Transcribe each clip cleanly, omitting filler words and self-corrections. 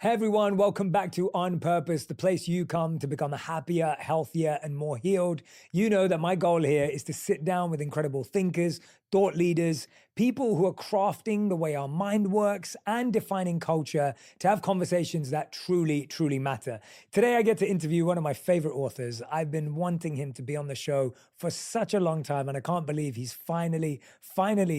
Hey everyone, welcome back to On Purpose, the place you come to become happier, healthier, and more healed. You know that my goal here is to sit down with incredible thinkers, thought leaders, people who are crafting the way our mind works and defining culture to have conversations that truly, truly matter. Today, I get to interview one of my favorite authors. I've been wanting him to be on the show for such a long time, and I can't believe he's finally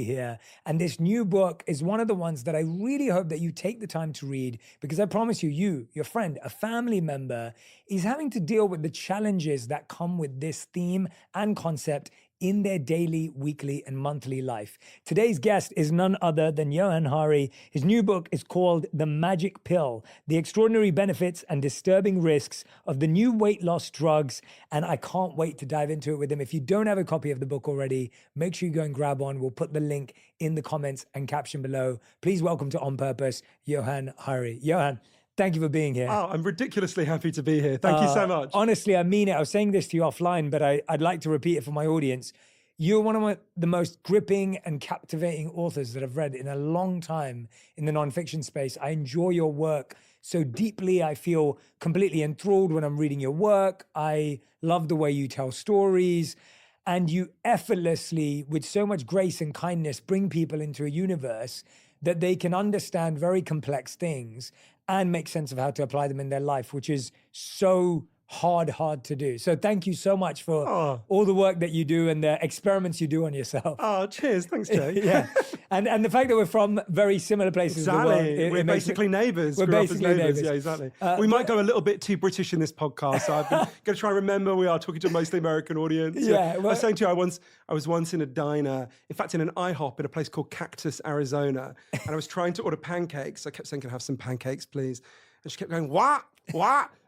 here. And this new book is one of the ones that I really hope that you take the time to read, because I promise you, your friend, a family member, is having to deal with the challenges that come with this theme and concept in their daily, weekly, and monthly life. Today's guest is none other than Johann Hari. His new book is called The Magic Pill: The Extraordinary Benefits and Disturbing Risks of the New Weight Loss Drugs. And I can't wait to dive into it with him. If you don't have a copy of the book already, make sure you go and grab one. We'll put the link in the comments and caption below. Please welcome to On Purpose, Johann Hari. Johann, thank you for being here. Oh, I'm ridiculously happy to be here. Thank you so much. Honestly, I mean it. I was saying this to you offline, but I'd like to repeat it for my audience. You're one of the most gripping and captivating authors that I've read in a long time in the nonfiction space. I enjoy your work so deeply. I feel completely enthralled when I'm reading your work. I love the way you tell stories. And you effortlessly, with so much grace and kindness, bring people into a universe that they can understand very complex things and make sense of how to apply them in their life, which is so hard to do. So thank you so much for all the work that you do and the experiments you do on yourself. Oh, cheers. Thanks, Jay. Yeah. And the fact that we're from very similar places Exactly. in the world. We're basically neighbours. We're basically neighbours. Yeah, exactly. We might go a little bit too British in this podcast, so I've been going to try and remember we are talking to a mostly American audience. Yeah. I was saying to you, I was once in a diner, in fact, in an IHOP in a place called Cactus, Arizona, and I was trying to order pancakes. I kept saying, can I have some pancakes, please? And she kept going, what?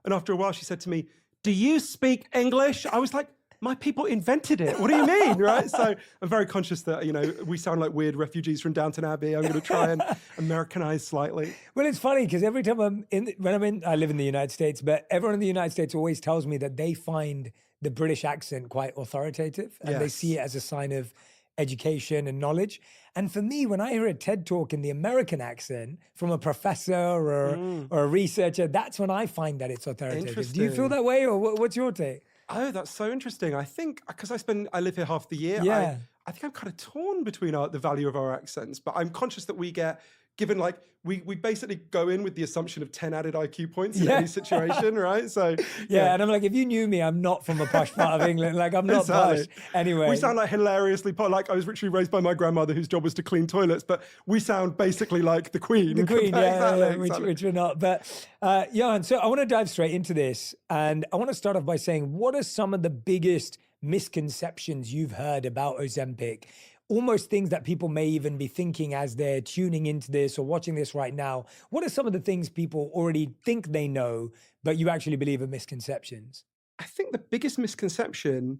And after a while, she said to me, do you speak English? I was like, my people invented it. What do you mean, right? So I'm very conscious that, we sound like weird refugees from Downton Abbey. I'm going to try and Americanize slightly. Well, it's funny because every time I live in the United States, but everyone in the United States always tells me that they find the British accent quite authoritative and they see it as a sign of education and knowledge. And for me, when I hear a TED talk in the American accent from a professor or a researcher, that's when I find that it's authoritative. Do you feel that way, or what's your take? Oh, that's so interesting. I think because I live here half the year. Yeah. I think I'm kind of torn between the value of our accents, but I'm conscious that we get given, like, we basically go in with the assumption of 10 added IQ points in any situation, right? So yeah, and I'm like, if you knew me, I'm not from a posh part of England. Like, I'm not posh. Anyway. We sound like hilariously posh. Like, I was literally raised by my grandmother whose job was to clean toilets, but we sound basically like the Queen. The Queen, exactly. Which we're not. But Johann, so I want to dive straight into this, and I want to start off by saying, what are some of the biggest misconceptions you've heard about Ozempic? Almost things that people may even be thinking as they're tuning into this or watching this right now. What are some of the things people already think they know, but you actually believe are misconceptions? I think the biggest misconception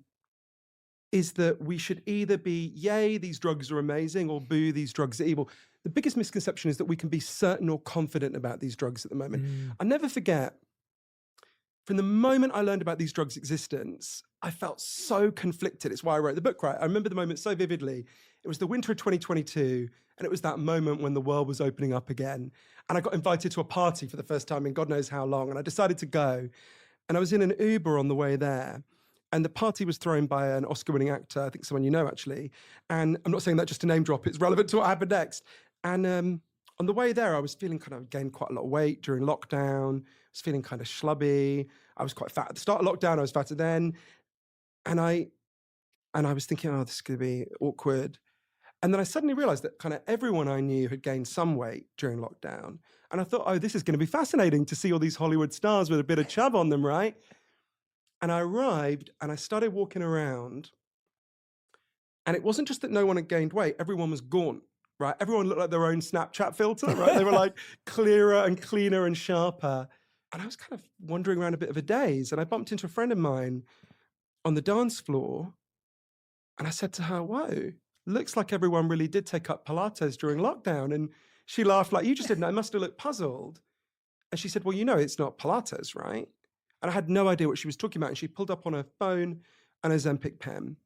is that we should either be, yay, these drugs are amazing, or boo, these drugs are evil. The biggest misconception is that we can be certain or confident about these drugs at the moment. I never forget, from the moment I learned about these drugs' existence, I felt so conflicted. It's why I wrote the book, right? I remember the moment so vividly. It was the winter of 2022, and it was that moment when the world was opening up again. And I got invited to a party for the first time in God knows how long, and I decided to go. And I was in an Uber on the way there, and the party was thrown by an Oscar-winning actor, I think someone you know, actually. And I'm not saying that just to name drop, it's relevant to what happened next. And on the way there, I was feeling gained quite a lot of weight during lockdown. I was feeling kind of schlubby. I was quite fat at the start of lockdown. I was fatter then. And I was thinking, oh, this is going to be awkward. And then I suddenly realized that kind of everyone I knew had gained some weight during lockdown. And I thought, oh, this is going to be fascinating to see all these Hollywood stars with a bit of chub on them, right? And I arrived and I started walking around. And it wasn't just that no one had gained weight. Everyone was gaunt. Right? Everyone looked like their own Snapchat filter, right? They were like clearer and cleaner and sharper. And I was kind of wandering around a bit of a daze. And I bumped into a friend of mine on the dance floor. And I said to her, whoa, looks like everyone really did take up Pilates during lockdown. And she laughed like, you just didn't know. I must have looked puzzled. And she said, well, it's not Pilates, right? And I had no idea what she was talking about. And she pulled up on her phone an Ozempic pen.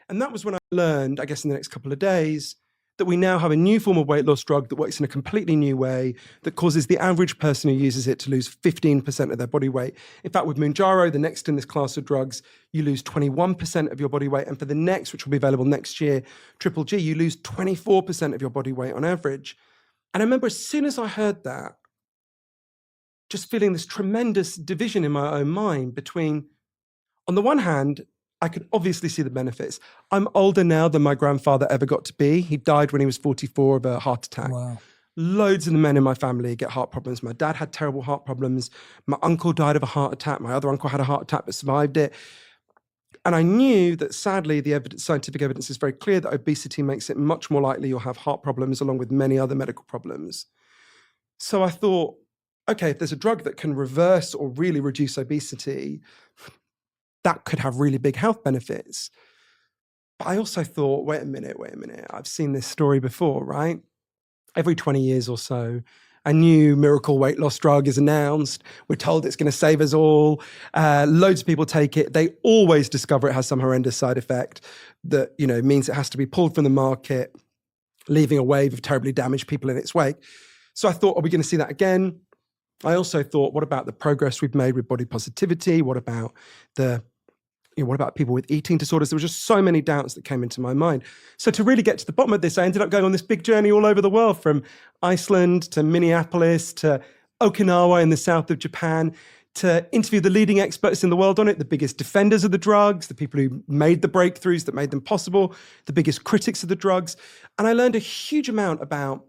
And that was when I learned, I guess in the next couple of days, that we now have a new form of weight loss drug that works in a completely new way, that causes the average person who uses it to lose 15% of their body weight. In fact, with Mounjaro, the next in this class of drugs, you lose 21% of your body weight. And for the next, which will be available next year, Triple G, you lose 24% of your body weight on average. And I remember as soon as I heard that, just feeling this tremendous division in my own mind between, on the one hand, I could obviously see the benefits. I'm older now than my grandfather ever got to be. He died when he was 44 of a heart attack. Wow. Loads of the men in my family get heart problems. My dad had terrible heart problems. My uncle died of a heart attack. My other uncle had a heart attack but survived it. And I knew that sadly, the scientific evidence is very clear that obesity makes it much more likely you'll have heart problems along with many other medical problems. So I thought, okay, if there's a drug that can reverse or really reduce obesity, that could have really big health benefits. But I also thought, wait a minute. I've seen this story before, right? Every 20 years or so, a new miracle weight loss drug is announced. We're told it's going to save us all. Loads of people take it. They always discover it has some horrendous side effect that, means it has to be pulled from the market, leaving a wave of terribly damaged people in its wake. So I thought, are we going to see that again? I also thought, what about the progress we've made with body positivity? What about people with eating disorders? There were just so many doubts that came into my mind. So to really get to the bottom of this, I ended up going on this big journey all over the world, from Iceland to Minneapolis to Okinawa in the south of Japan, to interview the leading experts in the world on it, the biggest defenders of the drugs, the people who made the breakthroughs that made them possible, the biggest critics of the drugs. And I learned a huge amount about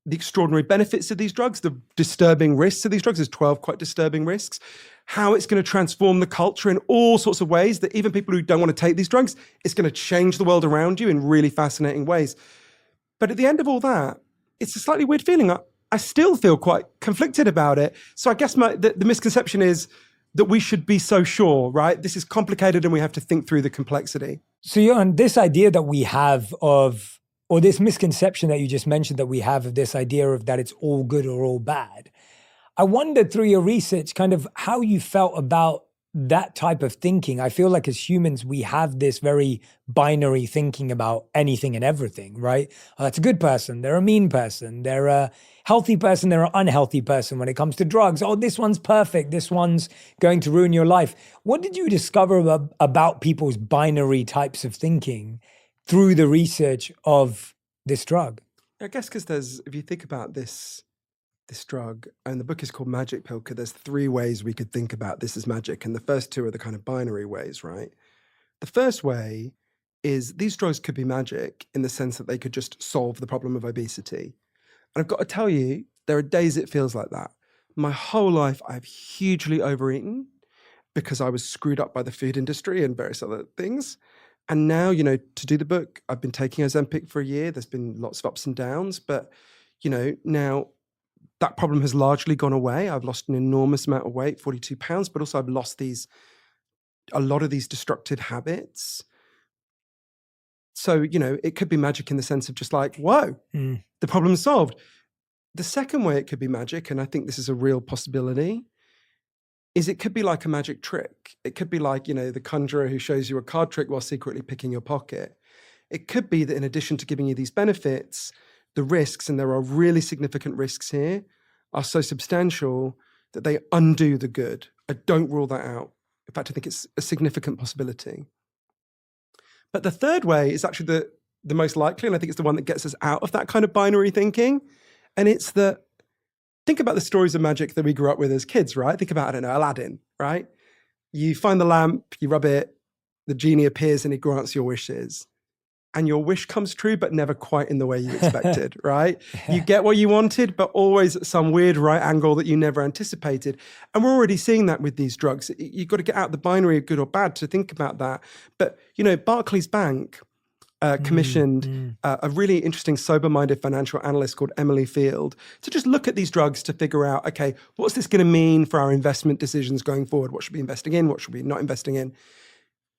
the extraordinary benefits of these drugs, the disturbing risks of these drugs. There's 12 quite disturbing risks. How it's going to transform the culture in all sorts of ways, that even people who don't want to take these drugs, it's going to change the world around you in really fascinating ways. But at the end of all that, it's a slightly weird feeling. I still feel quite conflicted about it. So I guess the misconception is that we should be so sure, right? This is complicated and we have to think through the complexity. So Johann, this idea that we have of, or this misconception that you just mentioned that we have of this idea of that it's all good or all bad, I wondered through your research kind of how you felt about that type of thinking. I feel like as humans, we have this very binary thinking about anything and everything, right? Oh, that's a good person. They're a mean person. They're a healthy person. They're an unhealthy person when it comes to drugs. Oh, this one's perfect. This one's going to ruin your life. What did you discover about people's binary types of thinking through the research of this drug? I guess because if you think about this drug, and the book is called Magic Pill, because there's 3 ways we could think about this as magic. And the first 2 are the kind of binary ways, right? The first way is these drugs could be magic in the sense that they could just solve the problem of obesity. And I've got to tell you, there are days it feels like that. My whole life, I've hugely overeaten because I was screwed up by the food industry and various other things. And now, to do the book, I've been taking Ozempic for a year. There's been lots of ups and downs, but, now that problem has largely gone away. I've lost an enormous amount of weight, 42 pounds, but also I've lost a lot of these destructive habits. So, it could be magic in the sense of just like, whoa, the problem's solved. The second way it could be magic, and I think this is a real possibility, is it could be like a magic trick. It could be like, the conjurer who shows you a card trick while secretly picking your pocket. It could be that in addition to giving you these benefits, the risks, and there are really significant risks here, are so substantial that they undo the good. I don't rule that out. In fact, I think it's a significant possibility. But the third way is actually the most likely, and I think it's the one that gets us out of that kind of binary thinking. And it's that, think about the stories of magic that we grew up with as kids, right? Think about, Aladdin, right? You find the lamp, you rub it, the genie appears and he grants your wishes. And your wish comes true, but never quite in the way you expected, right? You get what you wanted, but always at some weird right angle that you never anticipated. And we're already seeing that with these drugs. You've got to get out the binary of good or bad to think about that. But, Barclays Bank commissioned a really interesting, sober-minded financial analyst called Emily Field to just look at these drugs to figure out, okay, what's this going to mean for our investment decisions going forward? What should we be investing in? What should we not investing in?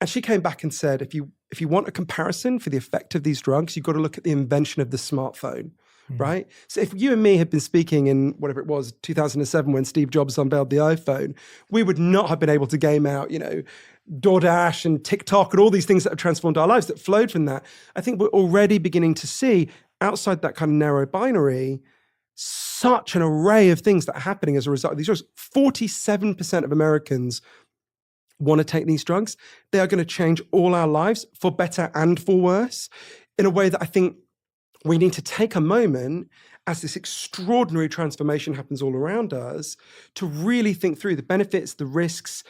And she came back and said, if you want a comparison for the effect of these drugs, you've got to look at the invention of the smartphone, right? So if you and me had been speaking in whatever it was, 2007, when Steve Jobs unveiled the iPhone, we would not have been able to game out, DoorDash and TikTok and all these things that have transformed our lives that flowed from that. I think we're already beginning to see, outside that kind of narrow binary, such an array of things that are happening as a result of these drugs. 47% of Americans want to take these drugs. They are going to change all our lives for better and for worse in a way that I think we need to take a moment as this extraordinary transformation happens all around us to really think through the benefits, the risks,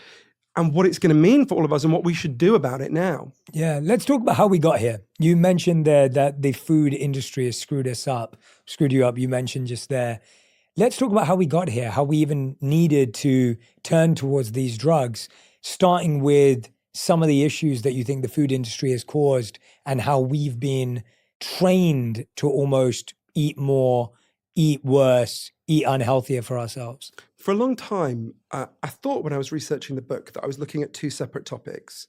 and what it's going to mean for all of us and what we should do about it now. Yeah, let's talk about how we got here. You mentioned there that the food industry has screwed you up. You mentioned just there. Let's talk about how we got here, how we even needed to turn towards these drugs, starting with some of the issues that you think the food industry has caused and how we've been trained to almost eat more, eat worse, eat unhealthier for ourselves. For a long time, I thought when I was researching the book that I was looking at two separate topics.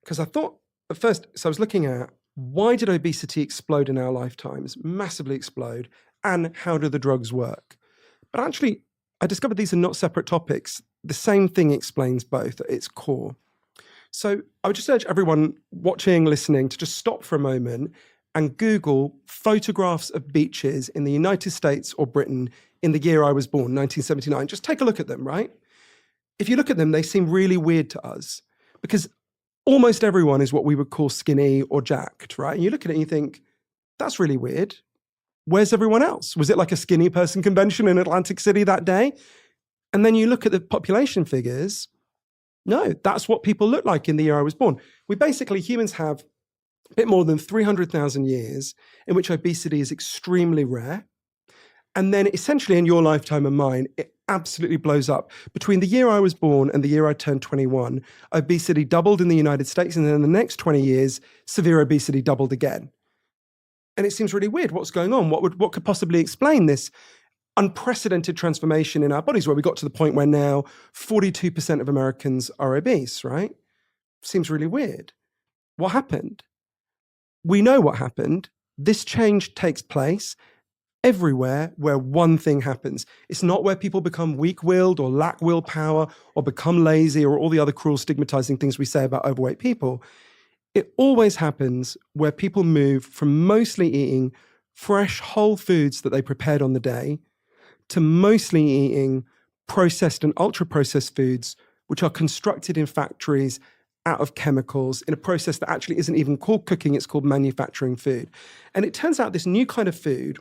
Because I thought at first, so I was looking at why did obesity explode in our lifetimes, massively explode, and how do the drugs work? But actually, I discovered these are not separate topics. The same thing explains both at its core. So I would just urge everyone watching, listening to just stop for a moment and Google photographs of beaches in the United States or Britain in the year I was born, 1979. Just take a look at them, right? If you look at them, they seem really weird to us because almost everyone is what we would call skinny or jacked, right? And you look at it and you think, that's really weird. Where's everyone else? Was it like a skinny person convention in Atlantic City that day? And then you look at the population figures. No, that's what people look like in the year I was born. Humans have a bit more than 300,000 years in which obesity is extremely rare. And then essentially in your lifetime and mine, it absolutely blows up. Between the year I was born and the year I turned 21, obesity doubled in the United States. And then in the next 20 years, severe obesity doubled again. And it seems really weird. What's going on? What could possibly explain this unprecedented transformation in our bodies where we got to the point where now 42% of Americans are obese, right? Seems really weird. What happened? We know what happened. This change takes place everywhere where one thing happens. It's not where people become weak-willed or lack willpower or become lazy or all the other cruel stigmatizing things we say about overweight people. It always happens where people move from mostly eating fresh whole foods that they prepared on the day to mostly eating processed and ultra-processed foods, which are constructed in factories out of chemicals in a process that actually isn't even called cooking, it's called manufacturing food. And it turns out this new kind of food,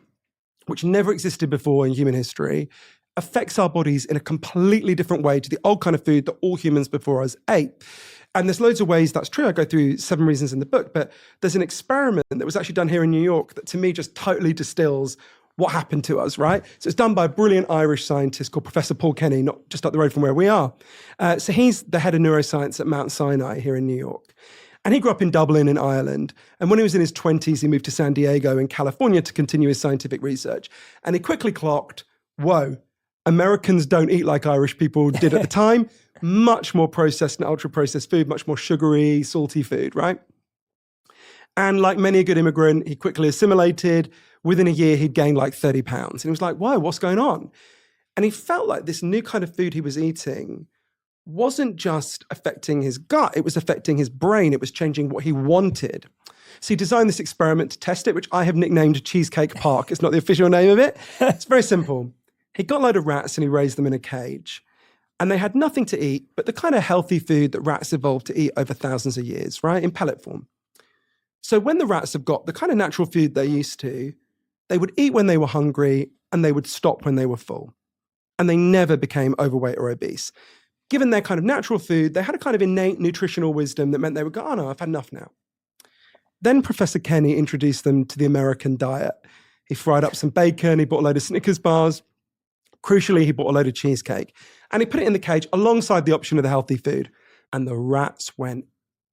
which never existed before in human history, affects our bodies in a completely different way to the old kind of food that all humans before us ate. And there's loads of ways that's true. I go through 7 reasons in the book, but there's an experiment that was actually done here in New York that to me just totally distills what happened to us, right? So it's done by a brilliant Irish scientist called Professor Paul Kenny, not just up the road from where we are. So he's the head of neuroscience at Mount Sinai here in New York. And he grew up in Dublin in Ireland. And when he was in his 20s, he moved to San Diego in California to continue his scientific research. And he quickly clocked, whoa, Americans don't eat like Irish people did at the time. Much more processed and ultra-processed food, much more sugary, salty food, right? And like many a good immigrant, he quickly assimilated. Within a year, he'd gained like 30 pounds. And he was like, whoa, what's going on? And he felt like this new kind of food he was eating wasn't just affecting his gut, it was affecting his brain. It was changing what he wanted. So he designed this experiment to test it, which I have nicknamed Cheesecake Park. It's not the official name of it. It's very simple. He got a load of rats and he raised them in a cage. And they had nothing to eat, but the kind of healthy food that rats evolved to eat over thousands of years, right? In pellet form. So when the rats have got the kind of natural food they're used to, they would eat when they were hungry and they would stop when they were full. And they never became overweight or obese. Given their kind of natural food, they had a kind of innate nutritional wisdom that meant they would go, oh no, I've had enough now. Then Professor Kenny introduced them to the American diet. He fried up some bacon, he bought a load of Snickers bars. Crucially, he bought a load of cheesecake. And he put it in the cage alongside the option of the healthy food. And the rats went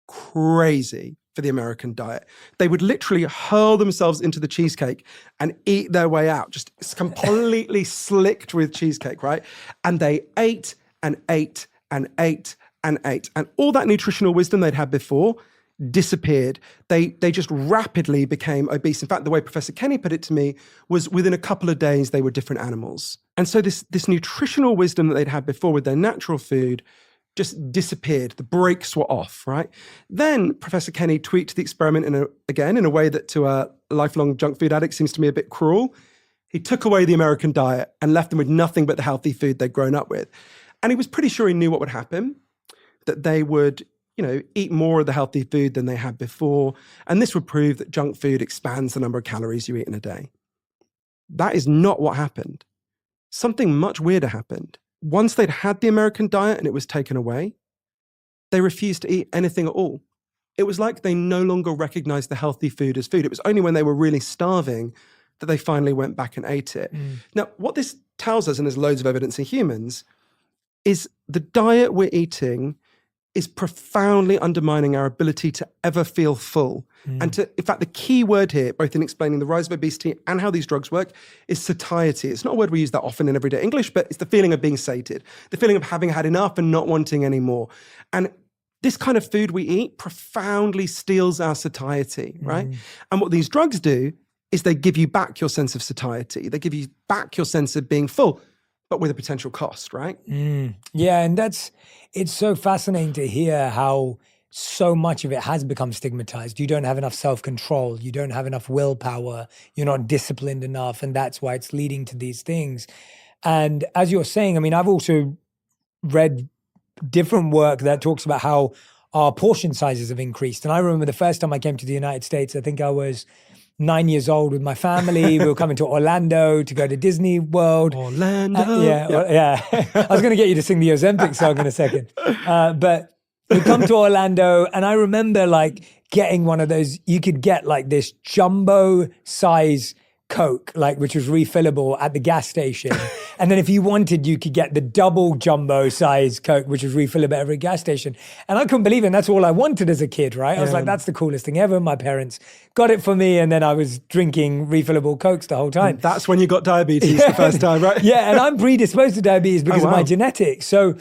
crazy for the American diet. They would literally hurl themselves into the cheesecake and eat their way out, just completely slicked with cheesecake, right? And they ate and ate and ate and ate. And all that nutritional wisdom they'd had before disappeared. They just rapidly became obese. In fact, the way Professor Kenny put it to me was within a couple of days, they were different animals. And so this nutritional wisdom that they'd had before with their natural food just disappeared. The brakes were off, right? Then Professor Kenny tweaked the experiment in a way that to lifelong junk food addict seems to me a bit cruel. He took away the American diet and left them with nothing but the healthy food they'd grown up with. And he was pretty sure he knew what would happen, that they would, eat more of the healthy food than they had before. And this would prove that junk food expands the number of calories you eat in a day. That is not what happened. Something much weirder happened. Once they'd had the American diet and it was taken away, they refused to eat anything at all. It was like they no longer recognized the healthy food as food. It was only when they were really starving that they finally went back and ate it. Now, what this tells us, and there's loads of evidence in humans, is the diet we're eating is profoundly undermining our ability to ever feel full. And in fact, the key word here, both in explaining the rise of obesity and how these drugs work, is satiety. It's not a word we use that often in everyday English, but it's the feeling of being sated, the feeling of having had enough and not wanting any more. And this kind of food we eat profoundly steals our satiety, right? And what these drugs do is they give you back your sense of satiety. They give you back your sense of being full, but with a potential cost, right? Yeah, and it's so fascinating to hear how so much of it has become stigmatized. You don't have enough self-control. You don't have enough willpower. You're not disciplined enough. And that's why it's leading to these things. And as you're saying, I mean, I've also read different work that talks about how our portion sizes have increased. And I remember the first time I came to the United States, I think I was 9 years old with my family. We were coming to Orlando to go to Disney World. Orlando. Yeah. I was going to get you to sing the Ozempic song in a second. But we come to Orlando, and I remember like getting one of those, you could get like this jumbo size Coke, like which was refillable at the gas station. And then if you wanted, you could get the double jumbo size Coke, which was refillable at every gas station. And I couldn't believe it. And that's all I wanted as a kid, right? I was like, that's the coolest thing ever. My parents got it for me. And then I was drinking refillable Cokes the whole time. That's when you got diabetes the first time, right? Yeah. And I'm predisposed to diabetes because of my genetics. So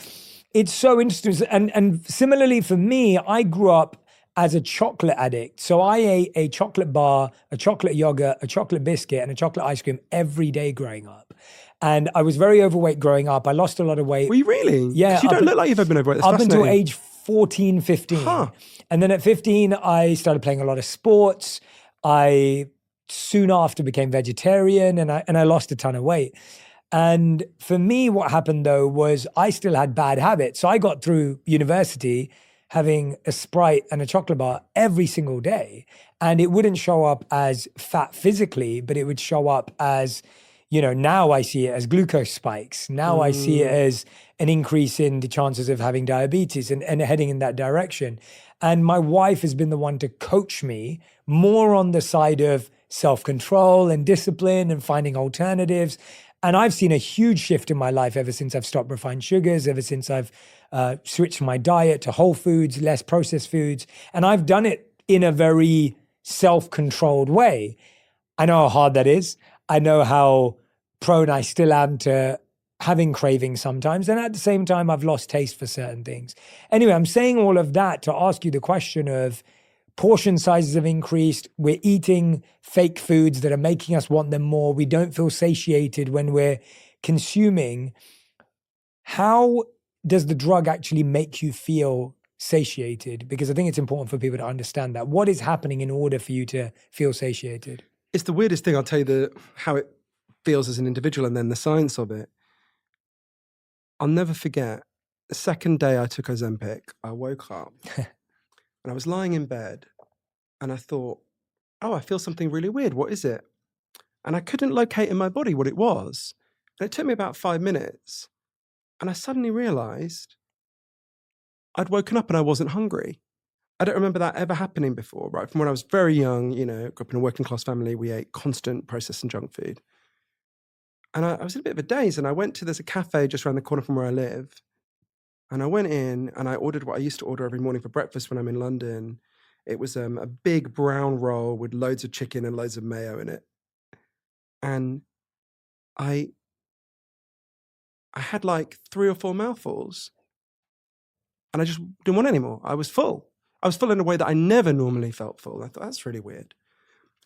it's so interesting. And similarly for me, I grew up as a chocolate addict. So I ate a chocolate bar, a chocolate yogurt, a chocolate biscuit, and a chocolate ice cream every day growing up. And I was very overweight growing up. I lost a lot of weight. Were you really? Yeah. You don't look like you've ever been overweight. That's up until age 14, 15. And then at 15, I started playing a lot of sports. I soon after became vegetarian, and I lost a ton of weight. And for me, what happened though was I still had bad habits. So I got through university having a Sprite and a chocolate bar every single day. And it wouldn't show up as fat physically, but it would show up as, now I see it as glucose spikes. Now I see it as an increase in the chances of having diabetes and heading in that direction. And my wife has been the one to coach me more on the side of self-control and discipline and finding alternatives. And I've seen a huge shift in my life ever since I've stopped refined sugars, ever since I've switched my diet to whole foods, less processed foods. And I've done it in a very self-controlled way. I know how hard that is. I know how prone I still am to having cravings sometimes. And at the same time, I've lost taste for certain things. Anyway, I'm saying all of that to ask you the question of portion sizes have increased. We're eating fake foods that are making us want them more. We don't feel satiated when we're consuming. How does the drug actually make you feel satiated? Because I think it's important for people to understand that. What is happening in order for you to feel satiated? It's the weirdest thing. I'll tell you how it feels as an individual and then the science of it. I'll never forget the second day I took Ozempic, I woke up and I was lying in bed and I thought, oh, I feel something really weird. What is it? And I couldn't locate in my body what it was. And it took me about 5 minutes. And I suddenly realized I'd woken up and I wasn't hungry. I don't remember that ever happening before, right? From when I was very young, grew up in a working class family, we ate constant processed and junk food. And I was in a bit of a daze, and I went to, there's a cafe just around the corner from where I live. And I went in and I ordered what I used to order every morning for breakfast when I'm in London. It was a big brown roll with loads of chicken and loads of mayo in it. And I had like 3 or 4 mouthfuls and I just didn't want any more. I was full. I was full in a way that I never normally felt full. I thought, that's really weird.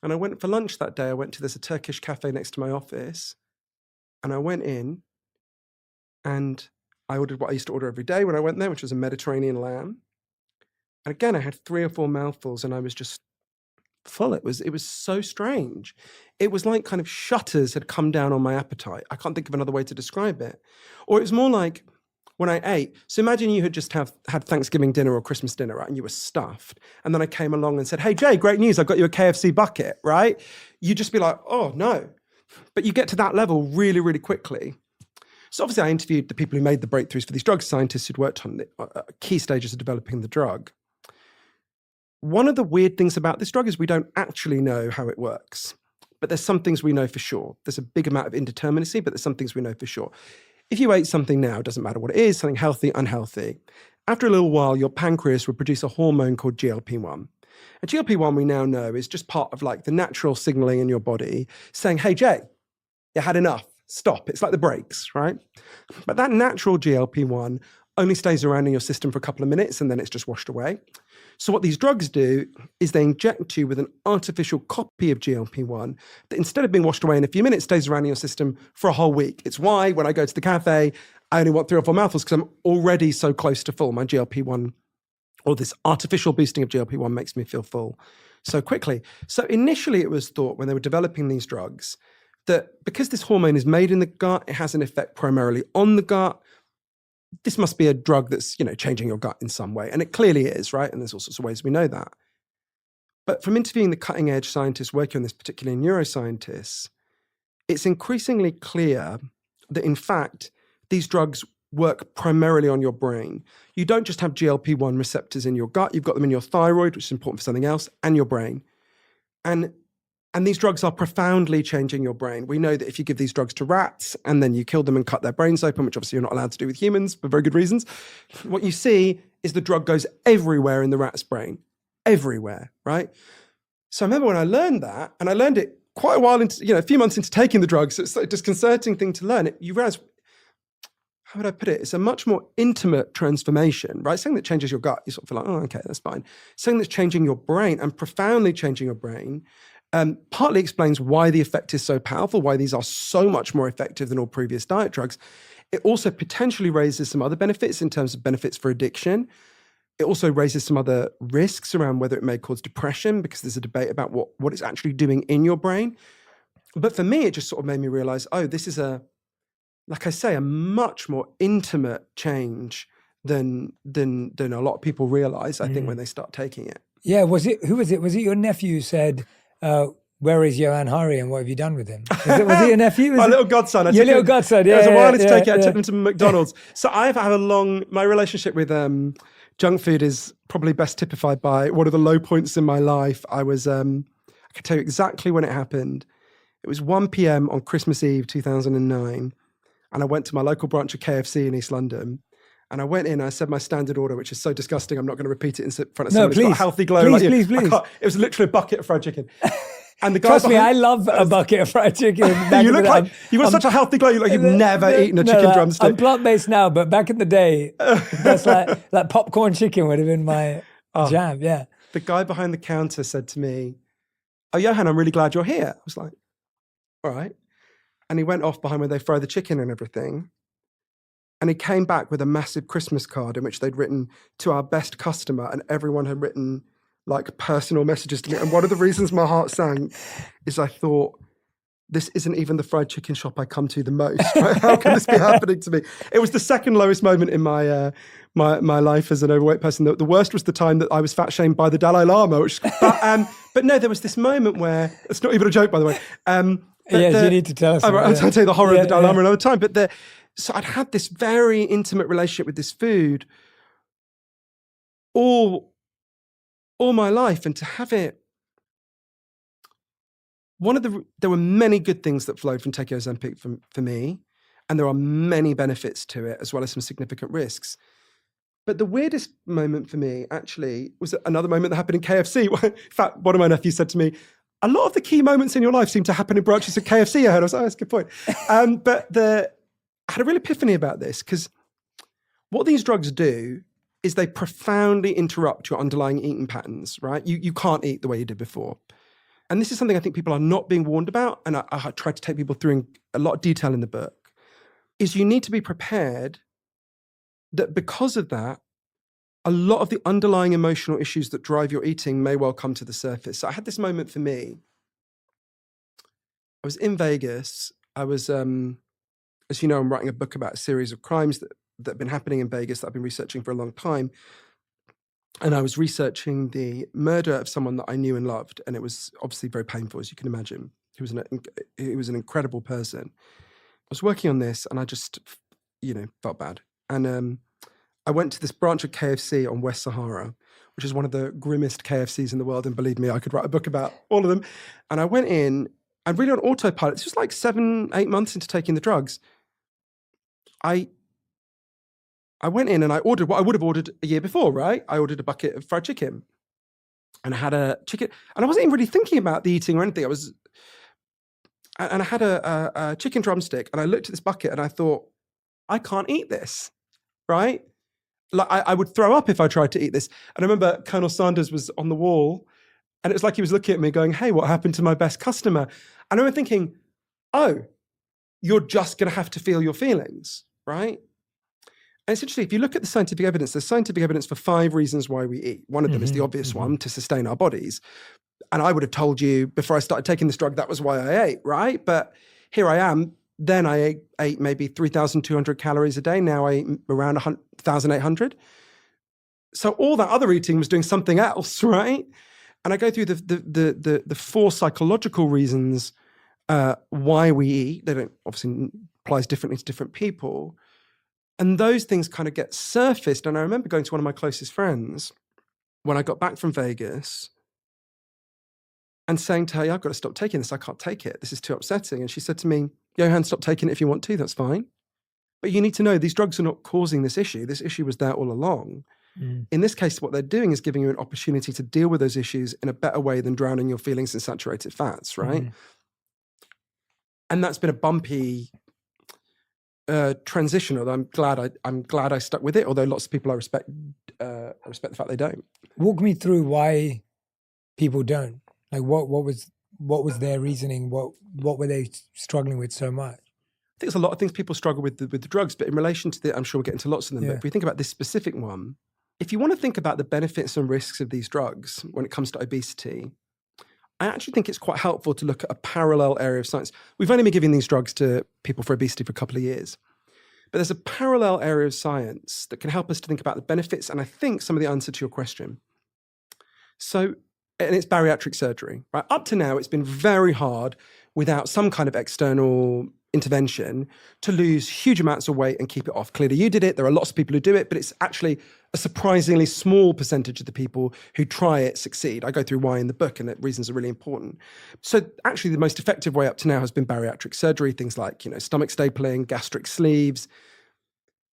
And I went for lunch that day. I went to there's a Turkish cafe next to my office. And I went in and I ordered what I used to order every day when I went there, which was a Mediterranean lamb. And again, I had 3 or 4 mouthfuls and I was just full. It was so strange. It was like kind of shutters had come down on my appetite. I can't think of another way to describe it. Or it was more like when I ate. So imagine you had just had Thanksgiving dinner or Christmas dinner, right? And you were stuffed. And then I came along and said, hey, Jay, great news. I got you a KFC bucket, right? You'd just be like, oh, no. But you get to that level really, really quickly. So obviously I interviewed the people who made the breakthroughs for these drugs, scientists who'd worked on the key stages of developing the drug. One of the weird things about this drug is we don't actually know how it works, but there's some things we know for sure. There's a big amount of indeterminacy, but there's some things we know for sure. If you ate something now, it doesn't matter what it is, something healthy, unhealthy, after a little while, your pancreas will produce a hormone called GLP-1. And GLP-1 we now know is just part of like the natural signaling in your body saying, hey, Jay, you had enough, stop. It's like the brakes, right? But that natural GLP-1 only stays around in your system for a couple of minutes and then it's just washed away. So what these drugs do is they inject you with an artificial copy of GLP-1 that instead of being washed away in a few minutes, stays around in your system for a whole week. It's why when I go to the cafe, I only want 3 or 4 mouthfuls because I'm already so close to full. My GLP-1 or this artificial boosting of GLP-1 makes me feel full so quickly. So initially it was thought when they were developing these drugs that because this hormone is made in the gut, it has an effect primarily on the gut. This must be a drug that's, changing your gut in some way. And it clearly is, right? And there's all sorts of ways we know that. But from interviewing the cutting edge scientists working on this, particularly neuroscientists, it's increasingly clear that in fact, these drugs work primarily on your brain. You don't just have GLP-1 receptors in your gut, you've got them in your thyroid, which is important for something else, and your brain. And these drugs are profoundly changing your brain. We know that if you give these drugs to rats and then you kill them and cut their brains open, which obviously you're not allowed to do with humans for very good reasons, what you see is the drug goes everywhere in the rat's brain, everywhere, right? So I remember when I learned that, and I learned it quite a while into, a few months into taking the drugs, so it's a disconcerting thing to learn. You realize, how would I put it? It's a much more intimate transformation, right? Something that changes your gut, you sort of feel like, oh, okay, that's fine. Something that's changing your brain and profoundly changing your brain, partly explains why the effect is so powerful, why these are so much more effective than all previous diet drugs. It also potentially raises some other benefits in terms of benefits for addiction. It also raises some other risks around whether it may cause depression, because there's a debate about what it's actually doing in your brain. But for me, it just sort of made me realize, oh, this is like I say, a much more intimate change than a lot of people realize, I think, when they start taking it. Yeah, who was it? Was it your nephew who said, where is Johann Hari and what have you done with him? Was it your nephew? My little godson. Your little godson, yeah. It was a while to take it. I took them to McDonald's. So I have my relationship with junk food is probably best typified by one of the low points in my life. I can tell you exactly when it happened. It was 1 p.m. on Christmas Eve, 2009. And I went to my local branch of KFC in East London. And I went in, I said my standard order, which is so disgusting, I'm not going to repeat it in front of someone who's got a healthy glow. Please. It was literally a bucket of fried chicken. And the guy Trust me, I love a bucket of fried chicken. You've got such a healthy glow, you look like you've never eaten a chicken drumstick. I'm plant-based now, but back in the day, that's like popcorn chicken would have been my jam, yeah. The guy behind the counter said to me, oh, Johann, I'm really glad you're here. I was like, all right. And he went off behind where they fry the chicken and everything. And he came back with a massive Christmas card in which they'd written to our best customer, and everyone had written like personal messages to me. And one of the reasons my heart sank is I thought, this isn't even the fried chicken shop I come to the most. Right? How can this be happening to me? It was the second lowest moment in my life as an overweight person. The worst was the time that I was fat shamed by the Dalai Lama. But no, there was this moment where, it's not even a joke, by the way. You need to tell us. I'll tell you the horror of the Dalai Lama another time. So I'd had this very intimate relationship with this food all my life, and to have it, there were many good things that flowed from taking Ozempic for me, and there are many benefits to it, as well as some significant risks. But the weirdest moment for me, actually, was another moment that happened in KFC. In fact, one of my nephews said to me, a lot of the key moments in your life seem to happen in branches of KFC. I was like, oh, that's a good point. I had a real epiphany about this, because what these drugs do is they profoundly interrupt your underlying eating patterns, right? You can't eat the way you did before. And this is something I think people are not being warned about, and I tried to take people through in a lot of detail in the book, is you need to be prepared that because of that, a lot of the underlying emotional issues that drive your eating may well come to the surface. So I had this moment for me. I was in Vegas. I was, as you know, I'm writing a book about a series of crimes that have been happening in Vegas that I've been researching for a long time. And I was researching the murder of someone that I knew and loved. And it was obviously very painful, as you can imagine. He was an incredible person. I was working on this and I just, felt bad. And I went to this branch of KFC on West Sahara, which is one of the grimmest KFCs in the world. And believe me, I could write a book about all of them. And I went in, and really on autopilot. This was like 7-8 months into taking the drugs. I went in and I ordered what I would have ordered a year before, right? I ordered a bucket of fried chicken. And I had a chicken, and I wasn't even really thinking about the eating or anything. And I had a chicken drumstick, and I looked at this bucket and I thought, I can't eat this, right? Like I would throw up if I tried to eat this. And I remember Colonel Sanders was on the wall, and it was like he was looking at me going, hey, what happened to my best customer? And I remember thinking, oh, you're just going to have to feel your feelings, right? And essentially, if you look at the scientific evidence, there's scientific evidence for 5 reasons why we eat. One of them is the obvious one, to sustain our bodies. And I would have told you before I started taking this drug, that was why I ate, right? But here I am. Then I ate maybe 3,200 calories a day. Now I eat around 1,800. So all that other eating was doing something else, right? And I go through the 4 psychological reasons why we eat. They don't obviously applies differently to different people. And those things kind of get surfaced. And I remember going to one of my closest friends when I got back from Vegas and saying to her, I've got to stop taking this. I can't take it. This is too upsetting. And she said to me, Johann, stop taking it if you want to. That's fine. But you need to know these drugs are not causing this issue. This issue was there all along. In this case, what they're doing is giving you an opportunity to deal with those issues in a better way than drowning your feelings in saturated fats, right? And that's been a bumpy transition. Although I'm glad I stuck with it. Although lots of people I respect the fact they don't. Walk me through why people don't. Like what was their reasoning? What were they struggling with so much? I think there's a lot of things people struggle with the drugs, but in relation to I'm sure we'll get into lots of them. Yeah. But if we think about this specific one, if you want to think about the benefits and risks of these drugs when it comes to obesity, I actually think it's quite helpful to look at a parallel area of science. We've only been giving these drugs to people for obesity for a couple of years, but there's a parallel area of science that can help us to think about the benefits and I think some of the answer to your question. So, and it's bariatric surgery, right? Up to now, it's been very hard without some kind of external intervention to lose huge amounts of weight and keep it off. Clearly you did it. There are lots of people who do it, but it's actually a surprisingly small percentage of the people who try it succeed. I go through why in the book and the reasons are really important. So actually the most effective way up to now has been bariatric surgery, things like, stomach stapling, gastric sleeves.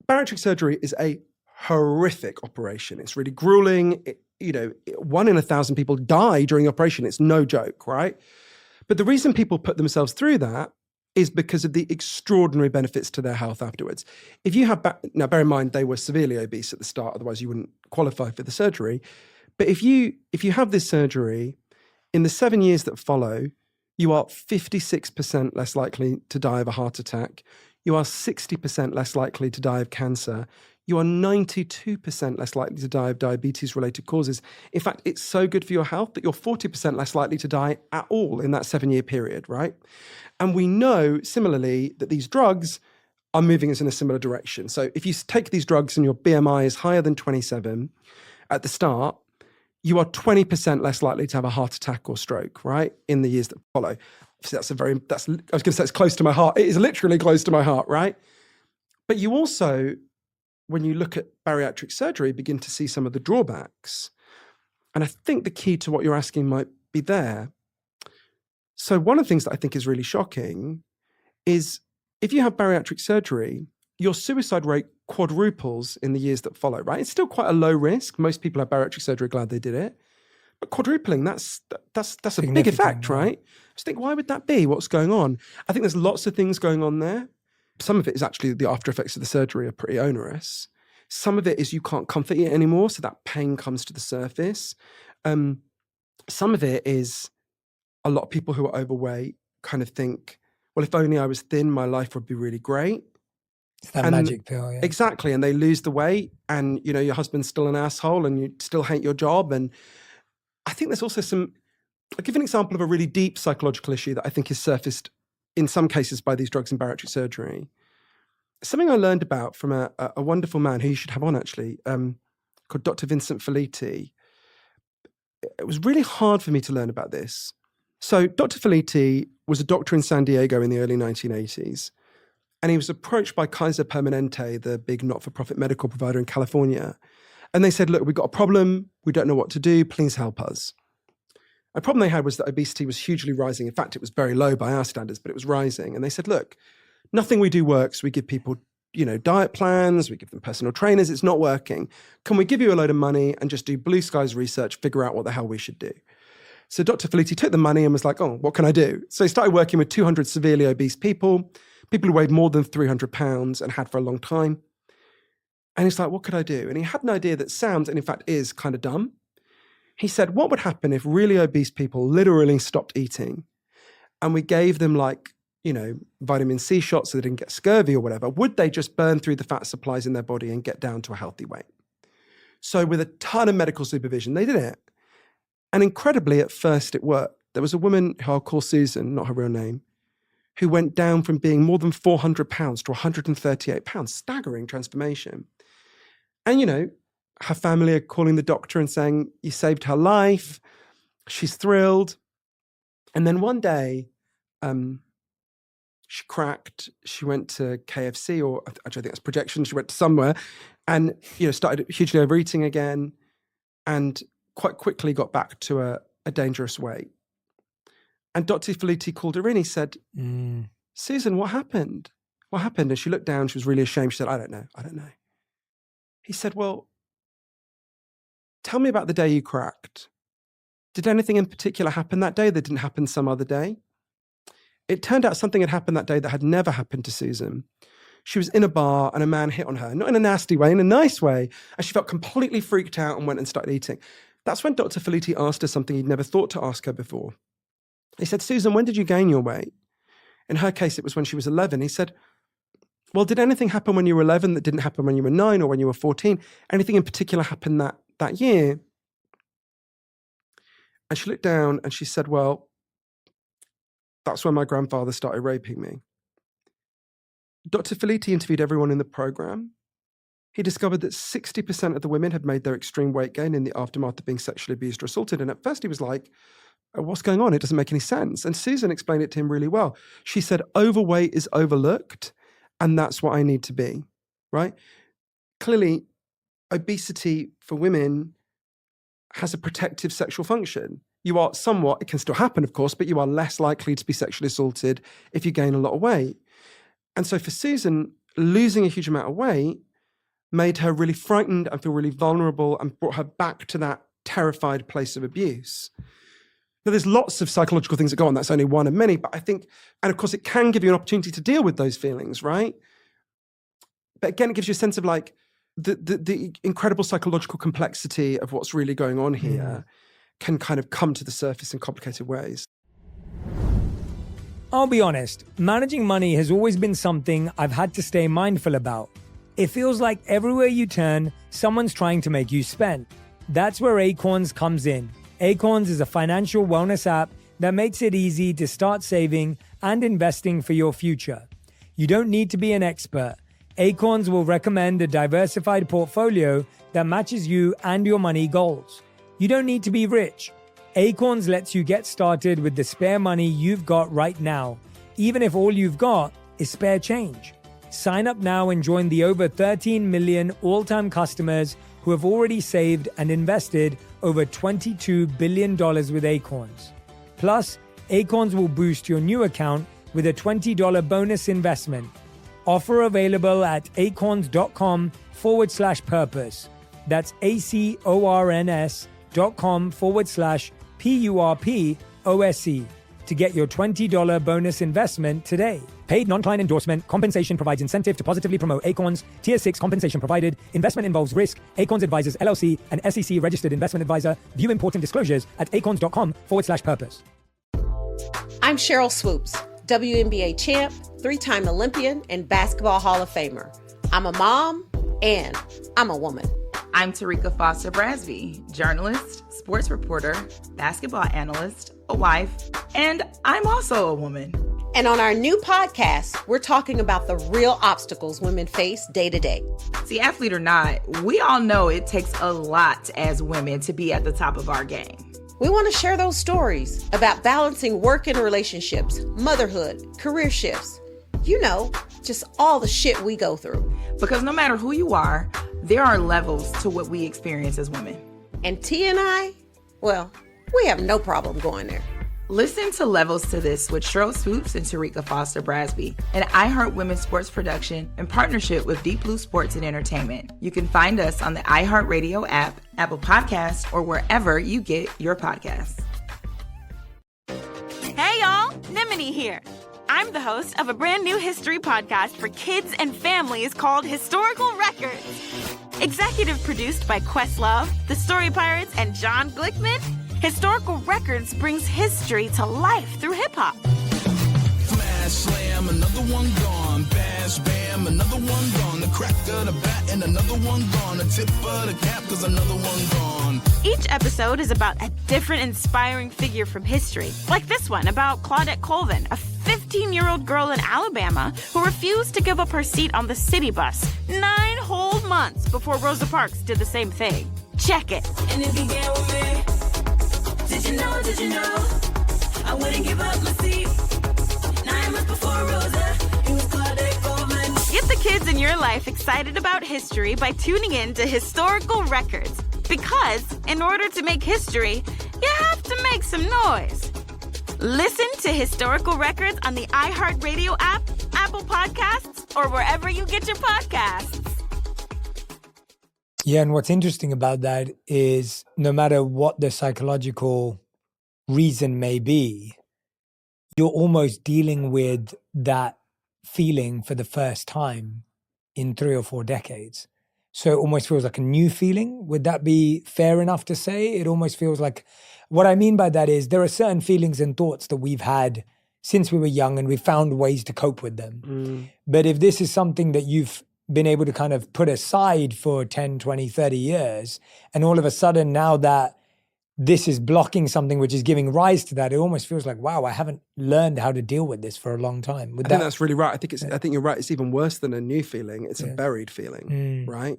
Bariatric surgery is a horrific operation. It's really grueling. 1 in 1,000 people die during the operation. It's no joke, right? But the reason people put themselves through that is because of the extraordinary benefits to their health afterwards. If you have, now bear in mind, they were severely obese at the start, otherwise you wouldn't qualify for the surgery. But if you have this surgery, in the 7 years that follow, you are 56% less likely to die of a heart attack. You are 60% less likely to die of cancer. You are 92% less likely to die of diabetes-related causes. In fact, it's so good for your health that you're 40% less likely to die at all in that 7-year period, right? And we know, similarly, that these drugs are moving us in a similar direction. So if you take these drugs and your BMI is higher than 27 at the start, you are 20% less likely to have a heart attack or stroke, right, in the years that follow. So I was going to say it's close to my heart. It is literally close to my heart, right? But you also, when you look at bariatric surgery, begin to see some of the drawbacks. And I think the key to what you're asking might be there. So one of the things that I think is really shocking is if you have bariatric surgery, your suicide rate quadruples in the years that follow, right? It's still quite a low risk. Most people have bariatric surgery, glad they did it. But quadrupling, that's a big effect, right? Just think, why would that be? What's going on? I think there's lots of things going on there. Some of it is actually the after effects of the surgery are pretty onerous. Some of it is you can't comfort eat anymore, so that pain comes to the surface. Some of it is a lot of people who are overweight kind of think, well, if only I was thin, my life would be really great. It's that And magic pill, yeah. exactly. And they lose the weight, and, you know, your husband's still an asshole and you still hate your job. And I think there's also I'll give an example of a really deep psychological issue that I think is surfaced in some cases by these drugs in bariatric surgery. Something I learned about from a wonderful man who you should have on, actually, called Dr. Vincent Felitti. It was really hard for me to learn about this. So Dr. Felitti was a doctor in San Diego in the early 1980s, and he was approached by Kaiser Permanente, the big not-for-profit medical provider in California. And they said, look, we've got a problem. We don't know what to do. Please help us. A problem they had was that obesity was hugely rising. In fact, it was very low by our standards, but it was rising. And they said, look, nothing we do works. We give people, you know, diet plans. We give them personal trainers. It's not working. Can we give you a load of money and just do blue skies research, figure out what the hell we should do? So Dr. Felitti took the money and was like, oh, what can I do? So he started working with 200 severely obese people who weighed more than 300 pounds and had for a long time. And he's like, what could I do? And he had an idea that sounds, and in fact is, kind of dumb. He said, what would happen if really obese people literally stopped eating and we gave them, like, you know, vitamin C shots so they didn't get scurvy or whatever? Would they just burn through the fat supplies in their body and get down to a healthy weight? So with a ton of medical supervision, they did it. And incredibly, at first it worked. There was a woman who I'll call Susan, not her real name, who went down from being more than 400 pounds to 138 pounds. Staggering transformation. And, you know, her family are calling the doctor and saying, you saved her life. She's thrilled. And then one day, she cracked. She went to KFC, or actually I think that's projection. She went to somewhere and, you know, started hugely overeating again, and quite quickly got back to a dangerous weight. And Dr. Felitti called her in. He said, Susan, what happened? What happened? And she looked down. She was really ashamed. She said, I don't know. He said, well, tell me about the day you cracked. Did anything in particular happen that day that didn't happen some other day? It turned out something had happened that day that had never happened to Susan. She was in a bar and a man hit on her, not in a nasty way, in a nice way, and she felt completely freaked out and went and started eating. That's when Dr. Felitti asked her something he'd never thought to ask her before. He said, Susan, when did you gain your weight? In her case, it was when she was 11. He said, well, did anything happen when you were 11 that didn't happen when you were 9 or when you were 14? Anything in particular happen that year? And she looked down and she said, well, that's when my grandfather started raping me. Dr. Felitti interviewed everyone in the program. He discovered that 60% of the women had made their extreme weight gain in the aftermath of being sexually abused or assaulted. And at first he was like, what's going on? It doesn't make any sense. And Susan explained it to him really well. She said, overweight is overlooked, and that's what I need to be, right? Clearly, obesity for women has a protective sexual function. You are somewhat, it can still happen, of course, but you are less likely to be sexually assaulted if you gain a lot of weight. And so for Susan, losing a huge amount of weight made her really frightened and feel really vulnerable and brought her back to that terrified place of abuse. Now, there's lots of psychological things that go on. That's only one of many, but I think, and of course, it can give you an opportunity to deal with those feelings, right? But again, it gives you a sense of like the incredible psychological complexity of what's really going on here can kind of come to the surface in complicated ways. I'll be honest, managing money has always been something I've had to stay mindful about. It feels like everywhere you turn, someone's trying to make you spend. That's where Acorns comes in. Acorns is a financial wellness app that makes it easy to start saving and investing for your future. You don't need to be an expert. Acorns will recommend a diversified portfolio that matches you and your money goals. You don't need to be rich. Acorns lets you get started with the spare money you've got right now, even if all you've got is spare change. Sign up now and join the over 13 million all-time customers who have already saved and invested over $22 billion with Acorns. Plus, Acorns will boost your new account with a $20 bonus investment. Offer available at acorns.com/purpose. That's acorns.com/PURPOSE to get your $20 bonus investment today. Paid non-client endorsement. Compensation provides incentive to positively promote Acorns. Tier 6 compensation provided. Investment involves risk. Acorns Advisors LLC, an SEC registered investment advisor. View important disclosures at acorns.com/purpose. I'm Cheryl Swoops, WNBA champ, 3-time Olympian, and Basketball Hall of Famer. I'm a mom, and I'm a woman. I'm Tarika Foster Brasby, journalist, sports reporter, basketball analyst, a wife, and I'm also a woman. And on our new podcast, we're talking about the real obstacles women face day to day. See, athlete or not, we all know it takes a lot as women to be at the top of our game. We want to share those stories about balancing work and relationships, motherhood, career shifts. You know, just all the shit we go through. Because no matter who you are, there are levels to what we experience as women. And T and I, well, we have no problem going there. Listen to Levels to This with Cheryl Swoops and Tarika Foster Brasby, an iHeart Women's Sports production in partnership with Deep Blue Sports and Entertainment. You can find us on the iHeartRadio app, Apple Podcasts, or wherever you get your podcasts. Hey y'all, Nimini here. I'm the host of a brand new history podcast for kids and families called Historical Records. Executive produced by Questlove, The Story Pirates, and John Glickman, Historical Records brings history to life through hip-hop. Smash, slam, another one gone. Bash, bam, another one gone. The crack of the bat and another one gone. The tip of the cap, cause another one gone. Each episode is about a different inspiring figure from history. Like this one about Claudette Colvin, a 15-year-old girl in Alabama who refused to give up her seat on the city bus 9 whole months before Rosa Parks did the same thing. Check it. And it began with me. Did you know, I wouldn't give up my seat. 9 months before Rosa, it was Claudette Colvin. Get the kids in your life excited about history by tuning in to Historical Records. Because in order to make history, you have to make some noise. Listen to Historical Records on the iHeartRadio app, Apple Podcasts, or wherever you get your podcasts. Yeah, and what's interesting about that is no matter what the psychological reason may be, you're almost dealing with that feeling for the first time in 3 or 4 decades. So it almost feels like a new feeling. Would that be fair enough to say? It almost feels like, what I mean by that is there are certain feelings and thoughts that we've had since we were young and we've found ways to cope with them. But if this is something that you've been able to kind of put aside for 10, 20, 30 years, and all of a sudden now that this is blocking something which is giving rise to that, it almost feels like, wow, I haven't learned how to deal with this for a long time. I think that's really right. I think you're right. It's even worse than a new feeling. It's a buried feeling, right?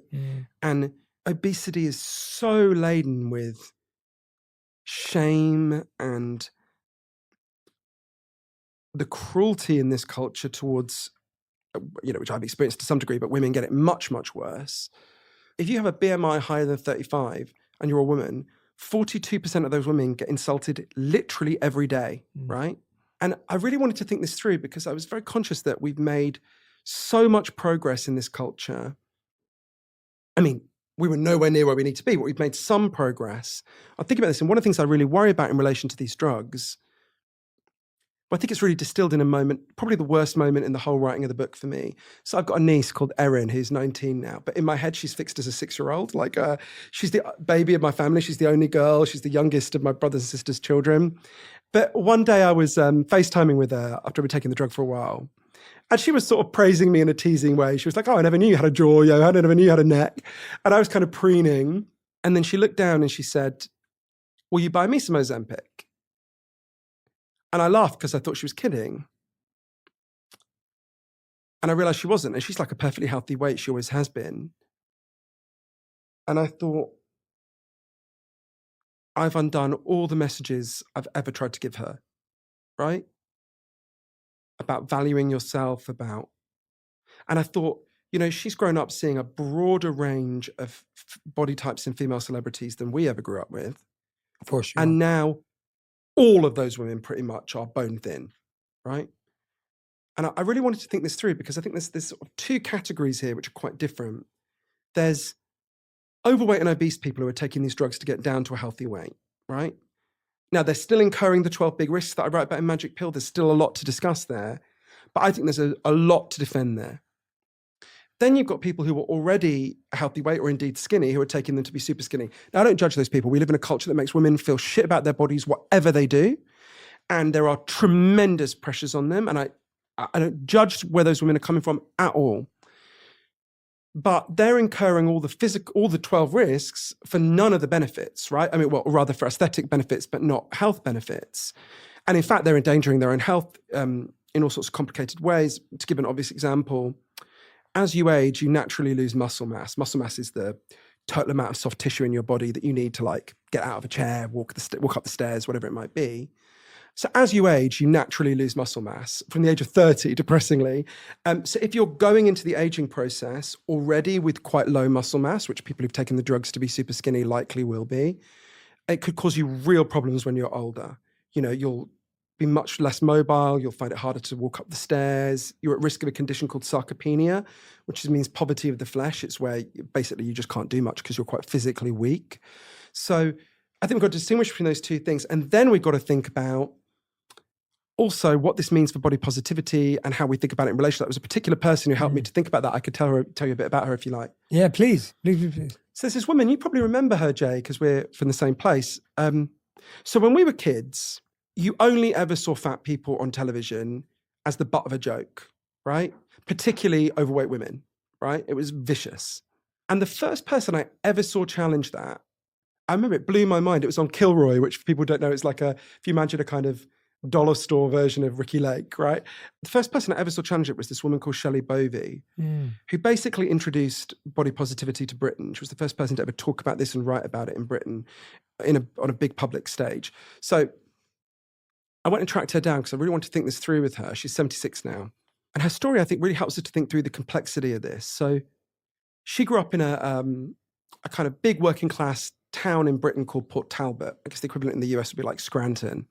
And obesity is so laden with shame and the cruelty in this culture towards, which I've experienced to some degree, but women get it much, much worse. If you have a BMI higher than 35 and you're a woman, 42% of those women get insulted literally every day, right? And I really wanted to think this through because I was very conscious that we've made so much progress in this culture. I mean, we were nowhere near where we need to be, but we've made some progress. I think about this, and one of the things I really worry about in relation to these drugs, I think it's really distilled in a moment, probably the worst moment in the whole writing of the book for me. So I've got a niece called Erin, who's 19 now, but in my head, she's fixed as a 6-year-old. Like she's the baby of my family. She's the only girl. She's the youngest of my brothers and sisters' children. But one day I was FaceTiming with her after we'd taken the drug for a while. And she was sort of praising me in a teasing way. She was like, oh, I never knew you had a jaw, I never knew you had a neck. And I was kind of preening. And then she looked down and she said, will you buy me some Ozempic? And I laughed because I thought she was kidding. And I realized she wasn't. And she's like a perfectly healthy weight. She always has been. And I thought, I've undone all the messages I've ever tried to give her, right? About valuing yourself, and I thought, she's grown up seeing a broader range of body types in female celebrities than we ever grew up with. For sure. And now all of those women pretty much are bone thin, right? And I really wanted to think this through because I think there's sort of 2 categories here which are quite different. There's overweight and obese people who are taking these drugs to get down to a healthy weight, right? Now, they're still incurring the 12 big risks that I write about in Magic Pill. There's still a lot to discuss there, but I think there's a lot to defend there. Then you've got people who are already a healthy weight or indeed skinny who are taking them to be super skinny. Now, I don't judge those people. We live in a culture that makes women feel shit about their bodies, whatever they do. And there are tremendous pressures on them. And I don't judge where those women are coming from at all. But they're incurring all the 12 risks for none of the benefits, right? I mean, well, rather for aesthetic benefits, but not health benefits. And in fact, they're endangering their own health in all sorts of complicated ways. To give an obvious example, as you age, you naturally lose muscle mass. Muscle mass is the total amount of soft tissue in your body that you need to like get out of a chair, walk up the stairs, whatever it might be. So as you age, you naturally lose muscle mass from the age of 30, depressingly. So if you're going into the aging process already with quite low muscle mass, which people who've taken the drugs to be super skinny likely will be, it could cause you real problems when you're older. You know, you'll be much less mobile. You'll find it harder to walk up the stairs. You're at risk of a condition called sarcopenia, which means poverty of the flesh. It's where basically you just can't do much because you're quite physically weak. So I think we've got to distinguish between those two things. And then we've got to think about also what this means for body positivity and how we think about it in relation to that. There was a particular person who helped me to think about that. I could tell you a bit about her if you like. Yeah, please. So there's this woman, you probably remember her, Jay, because we're from the same place. So when we were kids, you only ever saw fat people on television as the butt of a joke, right? Particularly overweight women, right? It was vicious. And the first person I ever saw challenge that, I remember it blew my mind. It was on Kilroy, which for people who don't know, it's like if you imagine a kind of dollar store version of Ricky Lake, right? The first person I ever saw challenge it was this woman called Shelley Bovey, who basically introduced body positivity to Britain. She was the first person to ever talk about this and write about it in Britain on a big public stage. So I went and tracked her down because I really wanted to think this through with her. She's 76 now. And her story, I think, really helps us to think through the complexity of this. So she grew up in a kind of big working class town in Britain called Port Talbot. I guess the equivalent in the US would be like Scranton.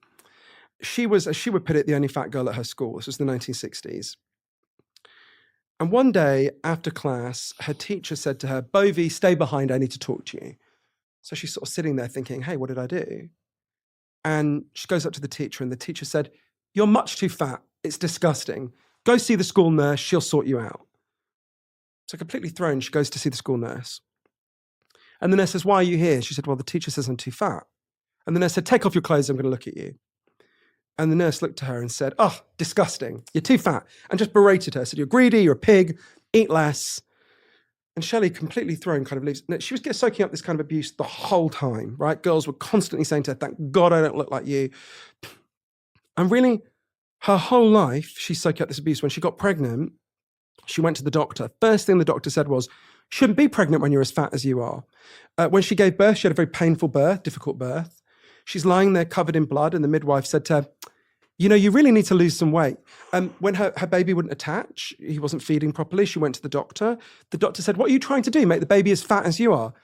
She was, as she would put it, the only fat girl at her school. This was the 1960s. And one day after class, her teacher said to her, "Bovey, stay behind, I need to talk to you." So she's sort of sitting there thinking, hey, what did I do? And she goes up to the teacher and the teacher said, "You're much too fat. It's disgusting. Go see the school nurse. She'll sort you out." So completely thrown, she goes to see the school nurse. And the nurse says, "Why are you here?" She said, "Well, the teacher says I'm too fat." And the nurse said, "Take off your clothes. I'm going to look at you." And the nurse looked at her and said, "Oh, disgusting. You're too fat." And just berated her. Said, "You're greedy. You're a pig. Eat less." And Shelley, completely thrown, kind of leaves. She was soaking up this kind of abuse the whole time, right? Girls were constantly saying to her, "Thank God I don't look like you." And really, her whole life, she's soaking up this abuse. When she got pregnant, she went to the doctor. First thing the doctor said was, "Shouldn't be pregnant when you're as fat as you are." When she gave birth, she had a very painful birth, difficult birth. She's lying there covered in blood, and the midwife said to her, "You know, you really need to lose some weight." When her baby wouldn't attach, he wasn't feeding properly, she went to the doctor. The doctor said, "What are you trying to do? Make the baby as fat as you are?"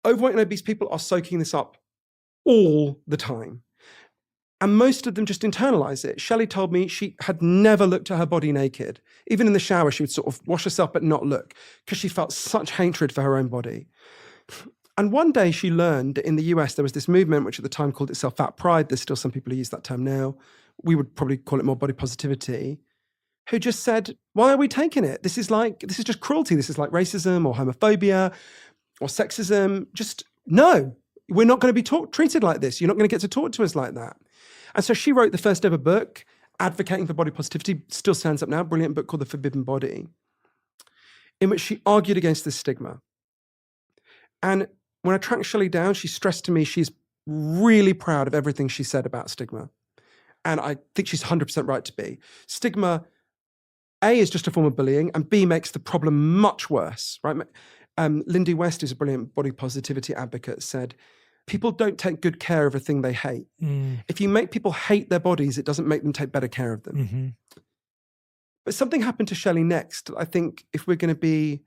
Overweight and obese people are soaking this up all the time. And most of them just internalize it. Shelley told me she had never looked at her body naked. Even in the shower, she would sort of wash herself but not look because she felt such hatred for her own body. And one day she learned that in the US, there was this movement, which at the time called itself fat pride. There's still some people who use that term now. We would probably call it more body positivity, who just said, "Why are we taking it? This is just cruelty. This is like racism or homophobia or sexism. Just no, we're not going to be treated like this. You're not going to get to talk to us like that." And so she wrote the first ever book advocating for body positivity, still stands up now, brilliant book called The Forbidden Body, in which she argued against this stigma. And when I tracked Shelley down, she stressed to me she's really proud of everything she said about stigma. And I think she's 100% right to be. Stigma, A, is just a form of bullying, and B, makes the problem much worse, right? Lindy West, who's a brilliant body positivity advocate, said, people don't take good care of a thing they hate. If you make people hate their bodies, it doesn't make them take better care of them. Mm-hmm. But something happened to Shelley next. I think if we're going to be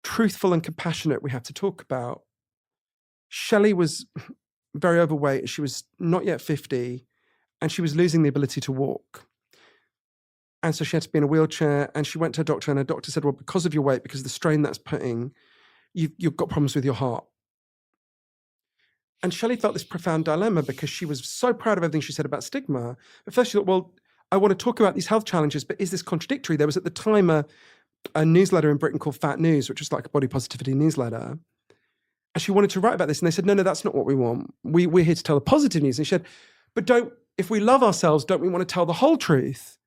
truthful and compassionate, we have to talk about. Shelley was very overweight. She was not yet 50, and she was losing the ability to walk. And so she had to be in a wheelchair, and she went to her doctor, and her doctor said, "Well, because of your weight, because of the strain that's putting, you've got problems with your heart." And Shelley felt this profound dilemma because she was so proud of everything she said about stigma. But first she thought, well, I want to talk about these health challenges, but is this contradictory? There was at the time a newsletter in Britain called Fat News, which was like a body positivity newsletter. And she wanted to write about this. And they said, no, that's not what we want. We're here to tell the positive news. And she said, But if we love ourselves, don't we want to tell the whole truth?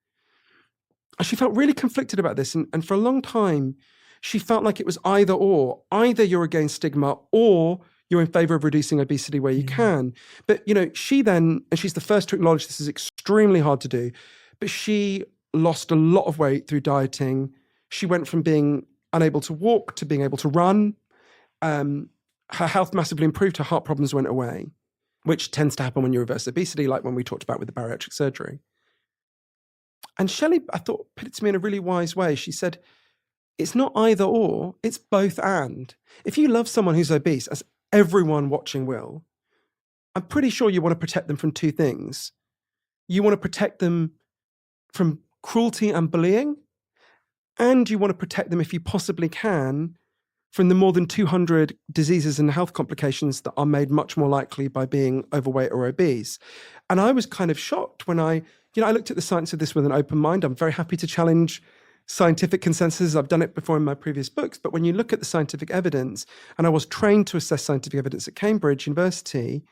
And she felt really conflicted about this. And for a long time, she felt like it was either or. Either you're against stigma or you're in favor of reducing obesity where you can. But, she then, and she's the first to acknowledge this is extremely hard to do, but she lost a lot of weight through dieting. She went from being unable to walk to being able to run. Her health massively improved. Her heart problems went away, which tends to happen when you reverse obesity, like when we talked about with the bariatric surgery. And Shelley, I thought, put it to me in a really wise way. She said, it's not either or, it's both and. If you love someone who's obese, as everyone watching will, I'm pretty sure you want to protect them from two things. You want to protect them from cruelty and bullying, and you want to protect them, if you possibly can, from the more than 200 diseases and health complications that are made much more likely by being overweight or obese. And I was kind of shocked when I looked at the science of this with an open mind. I'm very happy to challenge scientific consensus. I've done it before in my previous books. But when you look at the scientific evidence, and I was trained to assess scientific evidence at Cambridge University,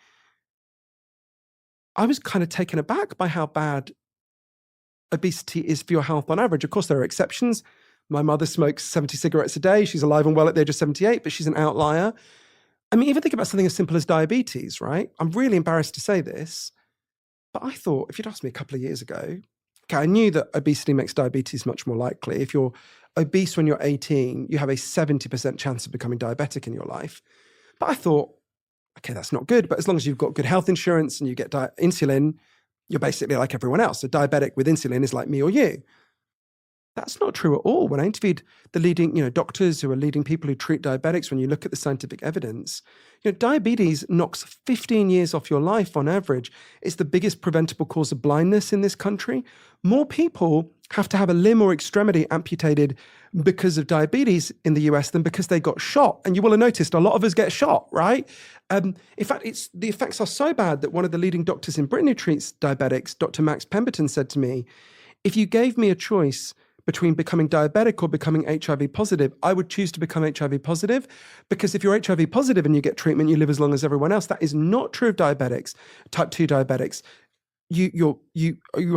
I was kind of taken aback by how bad obesity is for your health on average. Of course, there are exceptions. My mother smokes 70 cigarettes a day. She's alive and well at the age of 78, but she's an outlier. I mean, even think about something as simple as diabetes, right? I'm really embarrassed to say this, but I thought, if you'd asked me a couple of years ago, okay, I knew that obesity makes diabetes much more likely. If you're obese when you're 18, you have a 70% chance of becoming diabetic in your life. But I thought, okay, that's not good. But as long as you've got good health insurance and you get insulin, you're basically like everyone else. A diabetic with insulin is like me or you. That's not true at all. When I interviewed the leading, doctors who are leading people who treat diabetics, when you look at the scientific evidence, diabetes knocks 15 years off your life on average. It's the biggest preventable cause of blindness in this country. More people have to have a limb or extremity amputated because of diabetes in the US than because they got shot. And you will have noticed a lot of us get shot, right? In fact, the effects are so bad that one of the leading doctors in Britain who treats diabetics, Dr. Max Pemberton, said to me, if you gave me a choice between becoming diabetic or becoming HIV positive, I would choose to become HIV positive, because if you're HIV positive and you get treatment, you live as long as everyone else. That is not true of diabetics, type 2 diabetics. You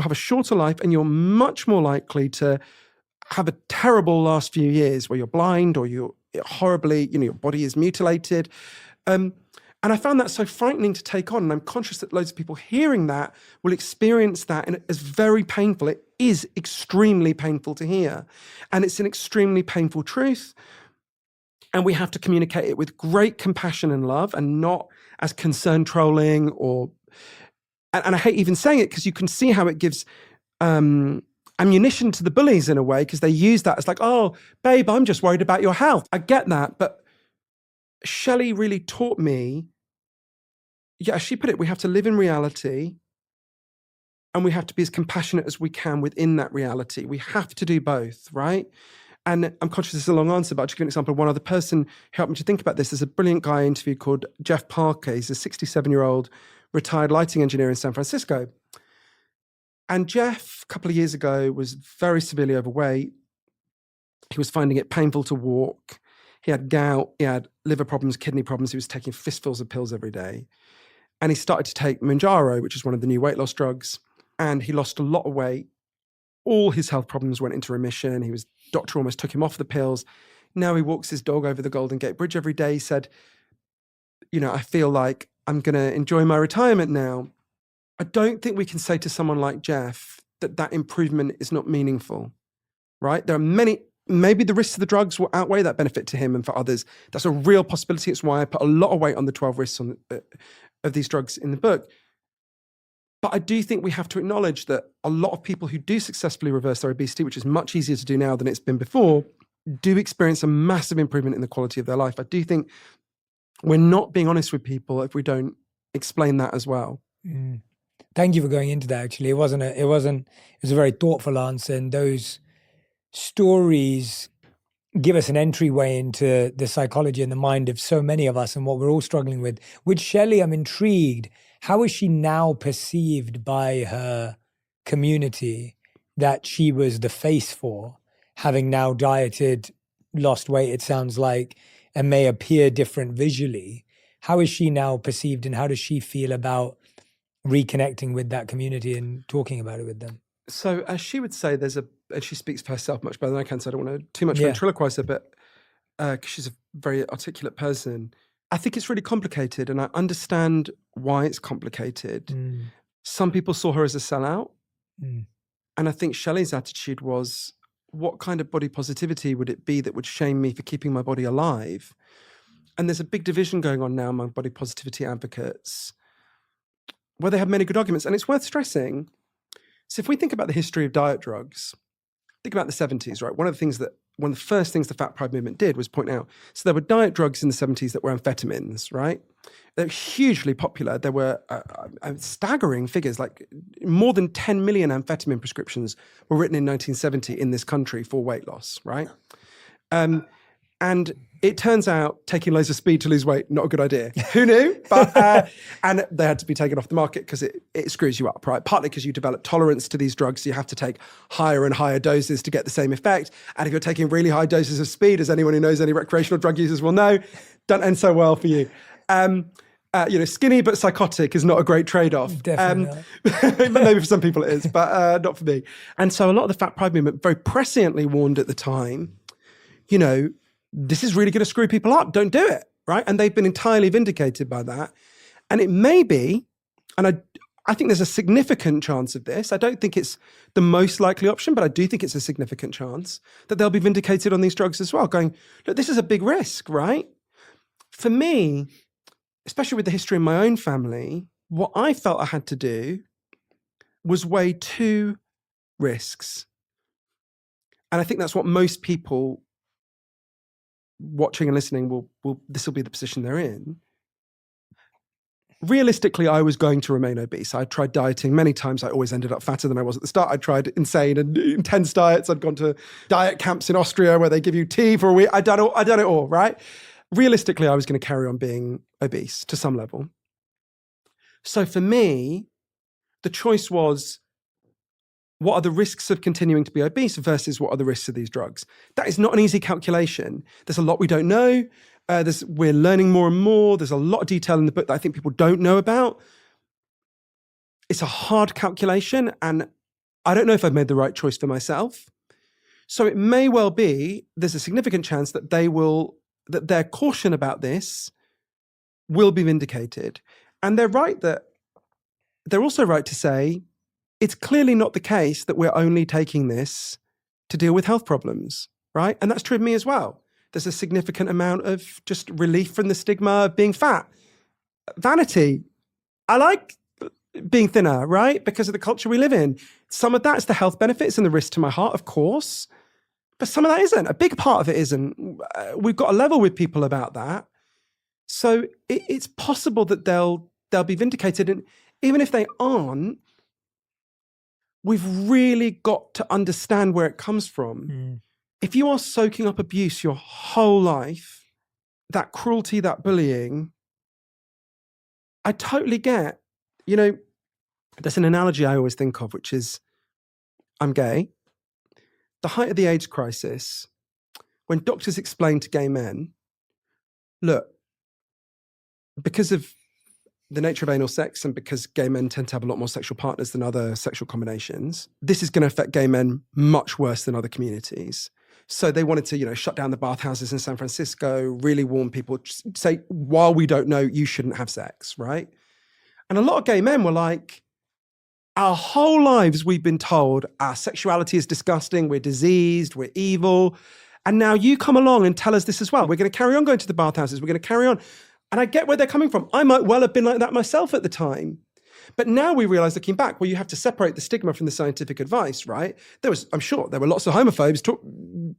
have a shorter life and you're much more likely to have a terrible last few years where you're blind or you're horribly, your body is mutilated. And I found that so frightening to take on. And I'm conscious that loads of people hearing that will experience that and it's very painful. It is extremely painful to hear. And it's an extremely painful truth. And we have to communicate it with great compassion and love and not as concern trolling and I hate even saying it because you can see how it gives ammunition to the bullies in a way, because they use that as like, oh, babe, I'm just worried about your health. I get that. But Shelley really taught me, as she put it, we have to live in reality and we have to be as compassionate as we can within that reality. We have to do both, right? And I'm conscious this is a long answer, but I'll just give an example. One other person who helped me to think about this is a brilliant guy I interviewed called Jeff Parker. He's a 67-year-old retired lighting engineer in San Francisco. And Jeff, a couple of years ago, was very severely overweight. He was finding it painful to walk. He had gout, he had liver problems, kidney problems. He was taking fistfuls of pills every day. And he started to take Mounjaro, which is one of the new weight loss drugs. And he lost a lot of weight. All his health problems went into remission. Doctor almost took him off the pills. Now he walks his dog over the Golden Gate Bridge every day. He said, I feel like I'm going to enjoy my retirement now. I don't think we can say to someone like Jeff that improvement is not meaningful, right? There are maybe the risks of the drugs will outweigh that benefit to him and for others. That's a real possibility. It's why I put a lot of weight on the 12 risks of these drugs in the book. But I do think we have to acknowledge that a lot of people who do successfully reverse their obesity, which is much easier to do now than it's been before, do experience a massive improvement in the quality of their life. I do think we're not being honest with people if we don't explain that as well. Mm. Thank you for going into that. Actually, it was a very thoughtful answer, and those stories give us an entryway into the psychology and the mind of so many of us and what we're all struggling with. With Shelley, I'm intrigued. How is she now perceived by her community that she was the face for, having now dieted, lost weight, it sounds like, and may appear different visually? How is she now perceived and how does she feel about reconnecting with that community and talking about it with them? So as she would say, and she speaks for herself much better than I can, so I don't want to too much Yeah. ventriloquize her, but because she's a very articulate person, I think it's really complicated, and I understand why it's complicated. Mm. Some people saw her as a sellout, Mm. and I think Shelley's attitude was, what kind of body positivity would it be that would shame me for keeping my body alive? And there's a big division going on now among body positivity advocates, where they have many good arguments, and it's worth stressing. So if we think about the history of diet drugs, think about the 70s, right? One of the first things the Fat Pride movement did was point out, so there were diet drugs in the 70s that were amphetamines, right? They're hugely popular. There were staggering figures, like more than 10 million amphetamine prescriptions were written in 1970 in this country for weight loss, right? And it turns out taking loads of speed to lose weight, not a good idea. Who knew? But and they had to be taken off the market because it screws you up, right? Partly because you develop tolerance to these drugs, so you have to take higher and higher doses to get the same effect. And if you're taking really high doses of speed, as anyone who knows any recreational drug users will know, don't end so well for you. Skinny but psychotic is not a great trade-off. Definitely Maybe for some people it is, but not for me. And so a lot of the Fat Pride movement very presciently warned at the time, this is really going to screw people up. Don't do it, right? And they've been entirely vindicated by that. And it may be, and I think there's a significant chance of this. I don't think it's the most likely option, but I do think it's a significant chance that they'll be vindicated on these drugs as well, going, look, this is a big risk, right? For me, especially with the history in my own family, what I felt I had to do was weigh two risks. And I think that's what most people watching and listening this will be the position they're in. Realistically, I was going to remain obese. I tried dieting many times. I always ended up fatter than I was at the start. I tried insane and intense diets. I'd gone to diet camps in Austria where they give you tea for a week. I'd done it all, right? Realistically, I was going to carry on being obese to some level. So for me, the choice was, what are the risks of continuing to be obese versus what are the risks of these drugs? That is not an easy calculation. There's a lot we don't know. We're learning more and more. There's a lot of detail in the book that I think people don't know about. It's a hard calculation, and I don't know if I've made the right choice for myself. So it may well be there's a significant chance that their caution about this will be vindicated. And they're also right to say, it's clearly not the case that we're only taking this to deal with health problems, right? And that's true of me as well. There's a significant amount of just relief from the stigma of being fat. Vanity. I like being thinner, right? Because of the culture we live in. Some of that is the health benefits and the risk to my heart, of course. But some of that isn't. A big part of it isn't. We've got to level with people about that. So it's possible that they'll be vindicated. And even if they aren't, we've really got to understand where it comes from. Mm. If you are soaking up abuse your whole life, that cruelty, that bullying, I totally get. There's an analogy I always think of, which is, I'm gay. The height of the AIDS crisis, when doctors explained to gay men, look, because of the nature of anal sex and because gay men tend to have a lot more sexual partners than other sexual combinations, this is going to affect gay men much worse than other communities. So they wanted to, shut down the bathhouses in San Francisco, really warn people, say, while we don't know, you shouldn't have sex, right? And a lot of gay men were like, our whole lives we've been told our sexuality is disgusting, we're diseased, we're evil. And now you come along and tell us this as well. We're going to carry on going to the bathhouses. We're going to carry on. And I get where they're coming from. I might well have been like that myself at the time. But now we realize, looking back, well, you have to separate the stigma from the scientific advice, right? I'm sure there were lots of homophobes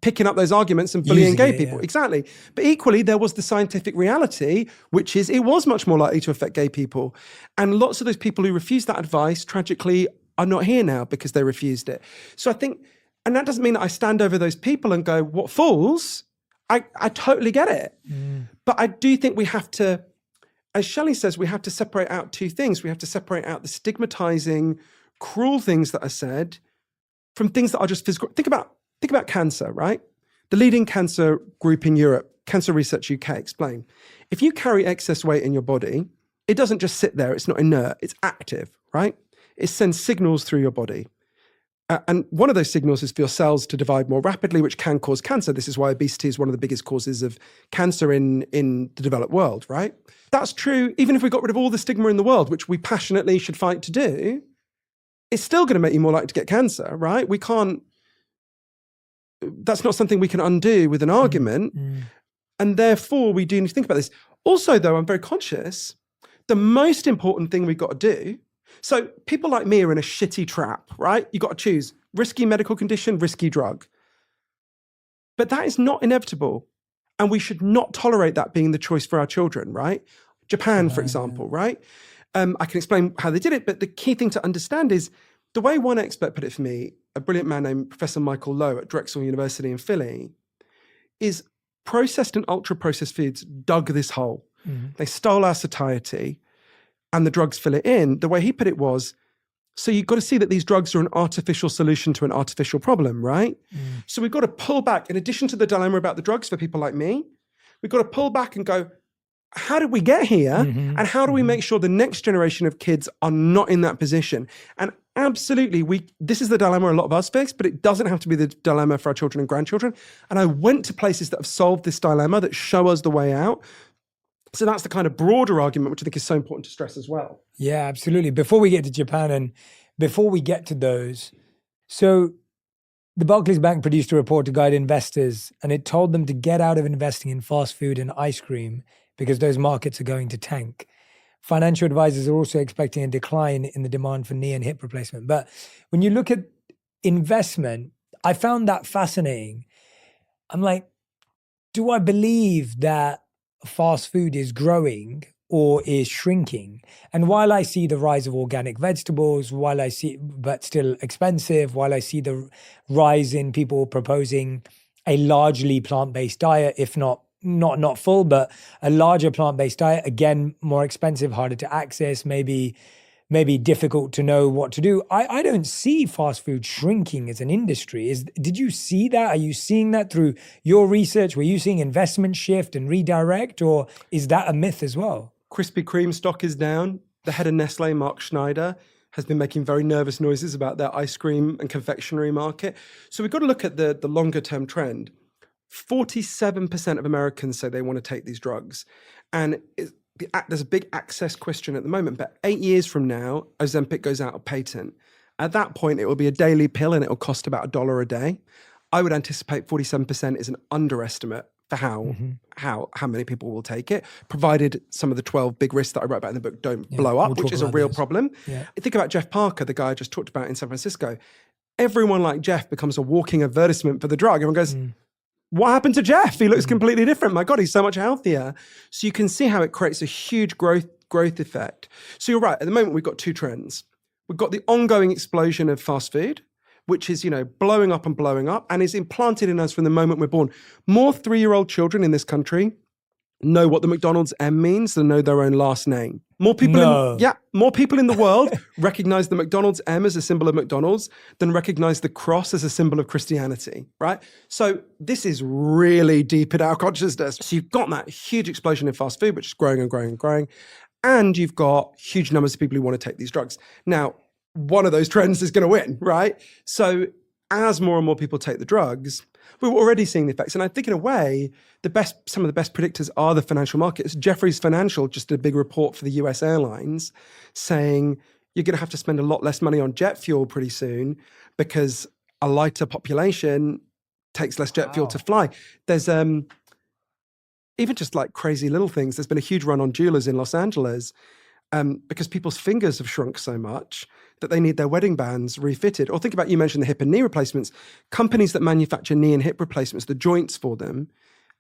picking up those arguments and bullying gay people. Yeah. Exactly. But equally, there was the scientific reality, which is it was much more likely to affect gay people. And lots of those people who refused that advice, tragically, are not here now because they refused it. So I think, and that doesn't mean that I stand over those people and go, what fools? I totally get it. Mm. But I do think we have to, as Shelley says, we have to separate out two things. We have to separate out the stigmatizing, cruel things that are said from things that are just physical. Think about cancer, right? The leading cancer group in Europe, Cancer Research UK, explain. If you carry excess weight in your body, it doesn't just sit there. It's not inert. It's active, right? It sends signals through your body. And one of those signals is for your cells to divide more rapidly, which can cause cancer. This is why obesity is one of the biggest causes of cancer in the developed world, right? That's true even if we got rid of all the stigma in the world, which we passionately should fight to do. It's still going to make you more likely to get cancer, right? We can't, that's not something we can undo with an argument. And therefore, we do need to think about this. Also, though, I'm very conscious, the most important thing we've got to do, so people like me are in a shitty trap, right? You've got to choose risky medical condition, risky drug. But that is not inevitable. And we should not tolerate that being the choice for our children, right? Japan, for example, right? I can explain how they did it, but the key thing to understand is the way one expert put it for me, a brilliant man named Professor Michael Lowe at Drexel University in Philly, is processed and ultra-processed foods dug this hole. They stole our satiety and the drugs fill it in. The way he put it was, so you've got to see that these drugs are an artificial solution to an artificial problem, right? So we've got to pull back, in addition to the dilemma about the drugs for people like me, we've got to pull back and go, how did we get here? And how do we make sure the next generation of kids are not in that position? And absolutely, this is the dilemma a lot of us face, but it doesn't have to be the dilemma for our children and grandchildren. And I went to places that have solved this dilemma, that show us the way out. So that's the kind of broader argument, which I think is so important to stress as well. Yeah, absolutely. Before we get to Japan and before we get to those, so the Barclays Bank produced a report to guide investors, and it told them to get out of investing in fast food and ice cream because those markets are going to tank. Financial advisors are also expecting a decline in the demand for knee and hip replacement. But when you look at investment, I found that fascinating. I'm like, do I believe that fast food is growing or is shrinking? And while I see the rise of organic vegetables, but still expensive, while I see the rise in people proposing a largely plant-based diet, if not full, but a larger plant-based diet, again, more expensive, harder to access, maybe difficult to know what to do. I don't see fast food shrinking as an industry. Did you see that? Are you seeing that through your research? Were you seeing investment shift and redirect, or is that a myth as well? Krispy Kreme stock is down. The head of Nestle, Mark Schneider, has been making very nervous noises about their ice cream and confectionery market. So we've got to look at the longer term trend. 47% of Americans say they want to take these drugs. And there's a big access question at the moment, but 8 years from now, Ozempic goes out of patent. At that point, it will be a daily pill and it will cost about $1 a day. I would anticipate 47% is an underestimate for how many people will take it, provided some of the 12 big risks that I wrote about in the book don't blow up, which is a real problem. Yeah. Think about Jeff Parker, the guy I just talked about in San Francisco. Everyone like Jeff becomes a walking advertisement for the drug. Everyone goes, what happened to Jeff? He looks completely different. My God, he's so much healthier. So you can see how it creates a huge growth effect. So you're right. At the moment, we've got two trends. We've got the ongoing explosion of fast food, which is, blowing up and is implanted in us from the moment we're born. More 3-year-old children in this country know what the McDonald's M means than know their own last name. More people in the world recognize the McDonald's M as a symbol of McDonald's than recognize the cross as a symbol of Christianity, right? So this is really deep in our consciousness. So you've got that huge explosion in fast food, which is growing and growing and growing. And you've got huge numbers of people who want to take these drugs. Now, one of those trends is going to win, right? So as more and more people take the drugs, we're already seeing the effects. And I think in a way, some of the best predictors are the financial markets. Jefferies Financial just did a big report for the US airlines saying you're going to have to spend a lot less money on jet fuel pretty soon because a lighter population takes less jet fuel to fly. There's even just like crazy little things. There's been a huge run on jewelers in Los Angeles because people's fingers have shrunk so much that they need their wedding bands refitted. Or think about, you mentioned the hip and knee replacements. Companies that manufacture knee and hip replacements, the joints for them,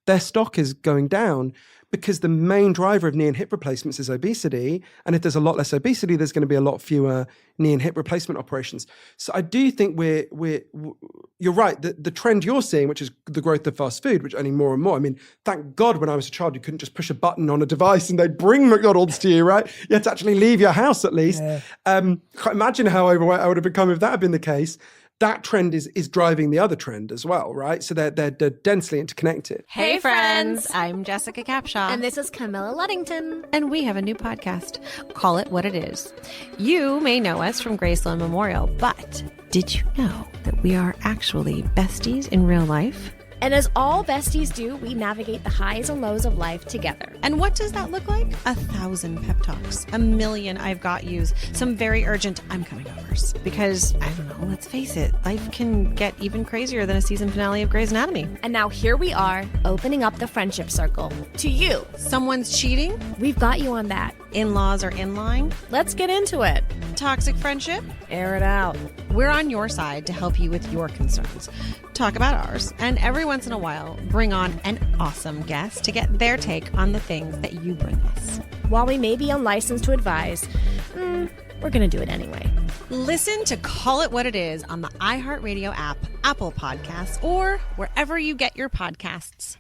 their stock is going down because the main driver of knee and hip replacements is obesity. And if there's a lot less obesity, there's going to be a lot fewer knee and hip replacement operations. So I do think you're right. The trend you're seeing, which is the growth of fast food, which only more and more. I mean, thank God when I was a child, you couldn't just push a button on a device and they'd bring McDonald's to you, right? You had to actually leave your house at least. Yeah. Can't imagine how overweight I would have become if that had been the case. that trend is driving the other trend as well, right? So they're densely interconnected. Hey friends, I'm Jessica Capshaw. And this is Camilla Luddington. And we have a new podcast, Call It What It Is. You may know us from Graceland Memorial, but did you know that we are actually besties in real life? And as all besties do, we navigate the highs and lows of life together. And what does that look like? 1,000 pep talks, 1,000,000 I've got yous, some very urgent I'm coming overs. Because, I don't know, let's face it, life can get even crazier than a season finale of Grey's Anatomy. And now here we are, opening up the friendship circle to you. Someone's cheating? We've got you on that. In-laws are in line? Let's get into it. Toxic friendship? Air it out. We're on your side to help you with your concerns. Talk about ours, and every once in a while, bring on an awesome guest to get their take on the things that you bring us. While we may be unlicensed to advise, we're going to do it anyway. Listen to Call It What It Is on the iHeartRadio app, Apple Podcasts, or wherever you get your podcasts.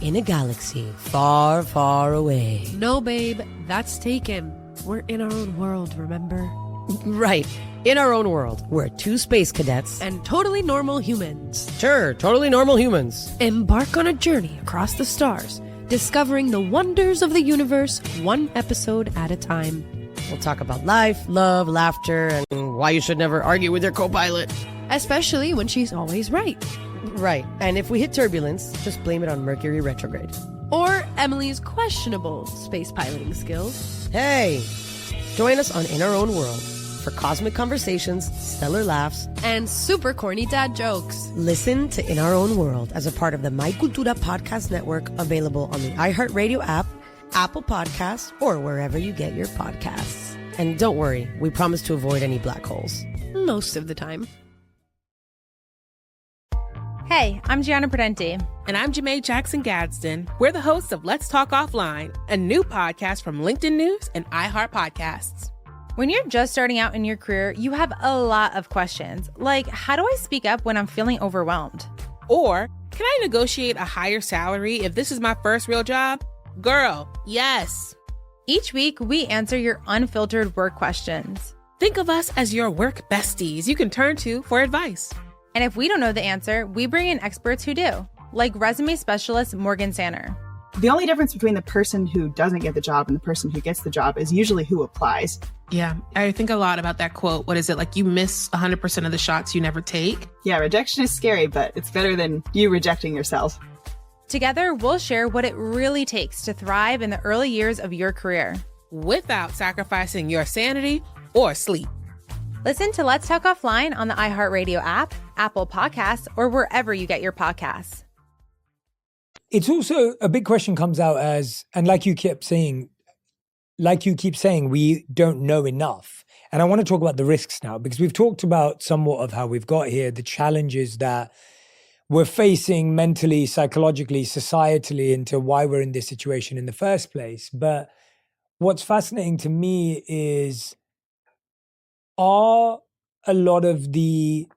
In a galaxy far, far away. No, babe, that's taken. We're in our own world, remember? Right. In our own world, we're two space cadets. And totally normal humans. Sure, totally normal humans. Embark on a journey across the stars, discovering the wonders of the universe, one episode at a time. We'll talk about life, love, laughter, and why you should never argue with your co-pilot. Especially when she's always right. Right. And if we hit turbulence, just blame it on Mercury retrograde. Or Emily's questionable space piloting skills. Hey, join us on In Our Own World for cosmic conversations, stellar laughs, and super corny dad jokes. Listen to In Our Own World as a part of the My Cultura podcast network, available on the iHeartRadio app, Apple Podcasts, or wherever you get your podcasts. And don't worry, we promise to avoid any black holes. Most of the time. Hey, I'm Gianna Prudenti. And I'm Janae Jackson Gadsden. We're the hosts of Let's Talk Offline, a new podcast from LinkedIn News and iHeart Podcasts. When you're just starting out in your career, you have a lot of questions, like how do I speak up when I'm feeling overwhelmed? Or, can I negotiate a higher salary if this is my first real job? Girl, yes. Each week, we answer your unfiltered work questions. Think of us as your work besties you can turn to for advice. And if we don't know the answer, we bring in experts who do, like resume specialist Morgan Sanner. The only difference between the person who doesn't get the job and the person who gets the job is usually who applies. Yeah, I think a lot about that quote. What is it? Like, you miss 100% of the shots you never take? Yeah, rejection is scary, but it's better than you rejecting yourself. Together, we'll share what it really takes to thrive in the early years of your career, without sacrificing your sanity or sleep. Listen to Let's Talk Offline on the iHeartRadio app, Apple Podcasts, or wherever you get your podcasts. It's also a big question comes out as, and like you keep saying, we don't know enough. And I want to talk about the risks now, because we've talked about somewhat of how we've got here, the challenges that we're facing mentally, psychologically, societally, into why we're in this situation in the first place. But what's fascinating to me is, are a lot of the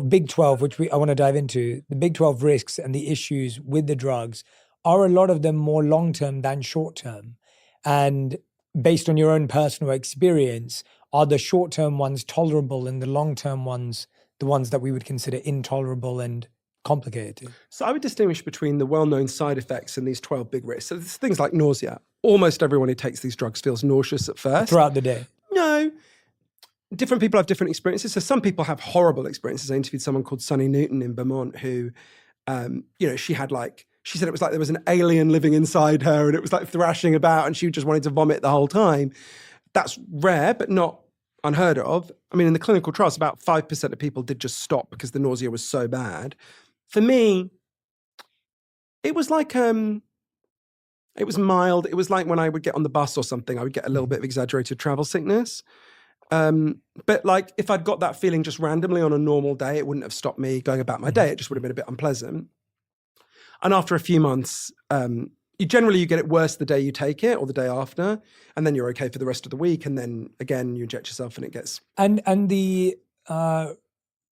Big 12, which I want to dive into, the Big 12 risks and the issues with the drugs, are a lot of them more long-term than short-term? And based on your own personal experience, are the short-term ones tolerable and the long-term ones the ones that we would consider intolerable and complicated? So I would distinguish between the well-known side effects and these 12 big risks. So there's things like nausea. Almost everyone who takes these drugs feels nauseous at first. Throughout the day? No. Different people have different experiences. So some people have horrible experiences. I interviewed someone called Sunny Newton in Vermont who, she said it was like there was an alien living inside her and it was like thrashing about and she just wanted to vomit the whole time. That's rare, but not unheard of. I mean, in the clinical trials, about 5% of people did just stop because the nausea was so bad. For me, it was like, it was mild. It was like when I would get on the bus or something, I would get a little bit of exaggerated travel sickness. But like if I'd got that feeling just randomly on a normal day, it wouldn't have stopped me going about my day. It just would have been a bit unpleasant. And after a few months, you get it worse the day you take it or the day after, and then you're okay for the rest of the week. And then again, you inject yourself and it gets... And the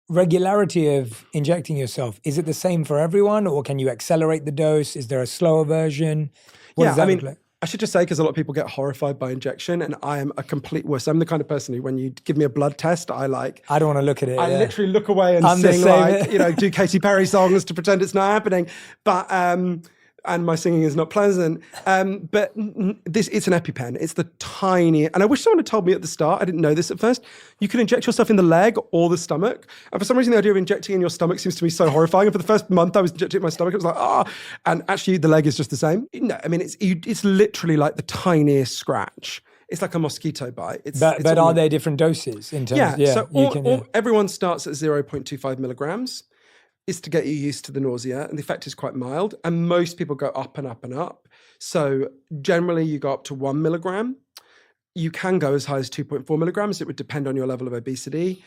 regularity of injecting yourself, is it the same for everyone, or can you accelerate the dose? Is there a slower version? What does that look like? I should just say, because a lot of people get horrified by injection, and I am a complete wuss. I'm the kind of person who, when you give me a blood test, I don't want to look at it. I literally look away and sing do Katy Perry songs to pretend it's not happening. But and my singing is not pleasant. But it's an EpiPen. It's the tiny, and I wish someone had told me at the start. I didn't know this at first. You can inject yourself in the leg or the stomach. And for some reason, the idea of injecting in your stomach seems to me so horrifying. And for the first month I was injecting in my stomach, it was like, and actually the leg is just the same. No, I mean, it's literally like the tiniest scratch. It's like a mosquito bite. But are there different doses in terms? So everyone starts at 0.25 milligrams. Is to get you used to the nausea, and the effect is quite mild. And most people go up and up and up. So generally you go up to 1 milligram. You can go as high as 2.4 milligrams. It would depend on your level of obesity.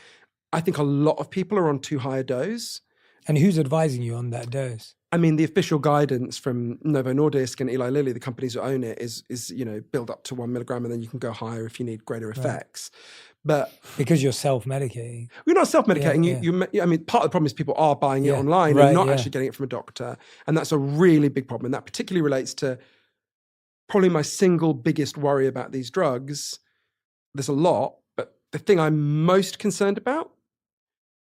I think a lot of people are on too high a dose. And who's advising you on that dose? I mean, the official guidance from Novo Nordisk and Eli Lilly, the companies who own it, is build up to 1 milligram, and then you can go higher if you need greater effects. But because you're self-medicating. You're not self-medicating. I mean, part of the problem is people are buying it online and not actually getting it from a doctor. And that's a really big problem. And that particularly relates to probably my single biggest worry about these drugs. There's a lot, but the thing I'm most concerned about,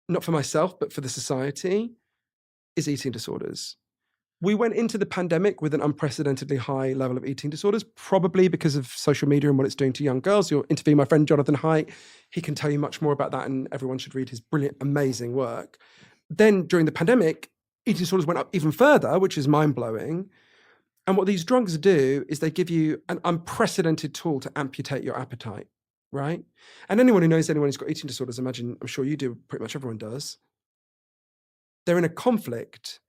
not for myself, but for the society, is eating disorders. We went into the pandemic with an unprecedentedly high level of eating disorders, probably because of social media and what it's doing to young girls. You'll interview my friend Johann Hari. He can tell you much more about that, and everyone should read his brilliant, amazing work. Then during the pandemic, eating disorders went up even further, which is mind-blowing. And what these drugs do is they give you an unprecedented tool to amputate your appetite, right? And anyone who knows anyone who's got eating disorders, I'm sure you do, pretty much everyone does. They're in a conflict.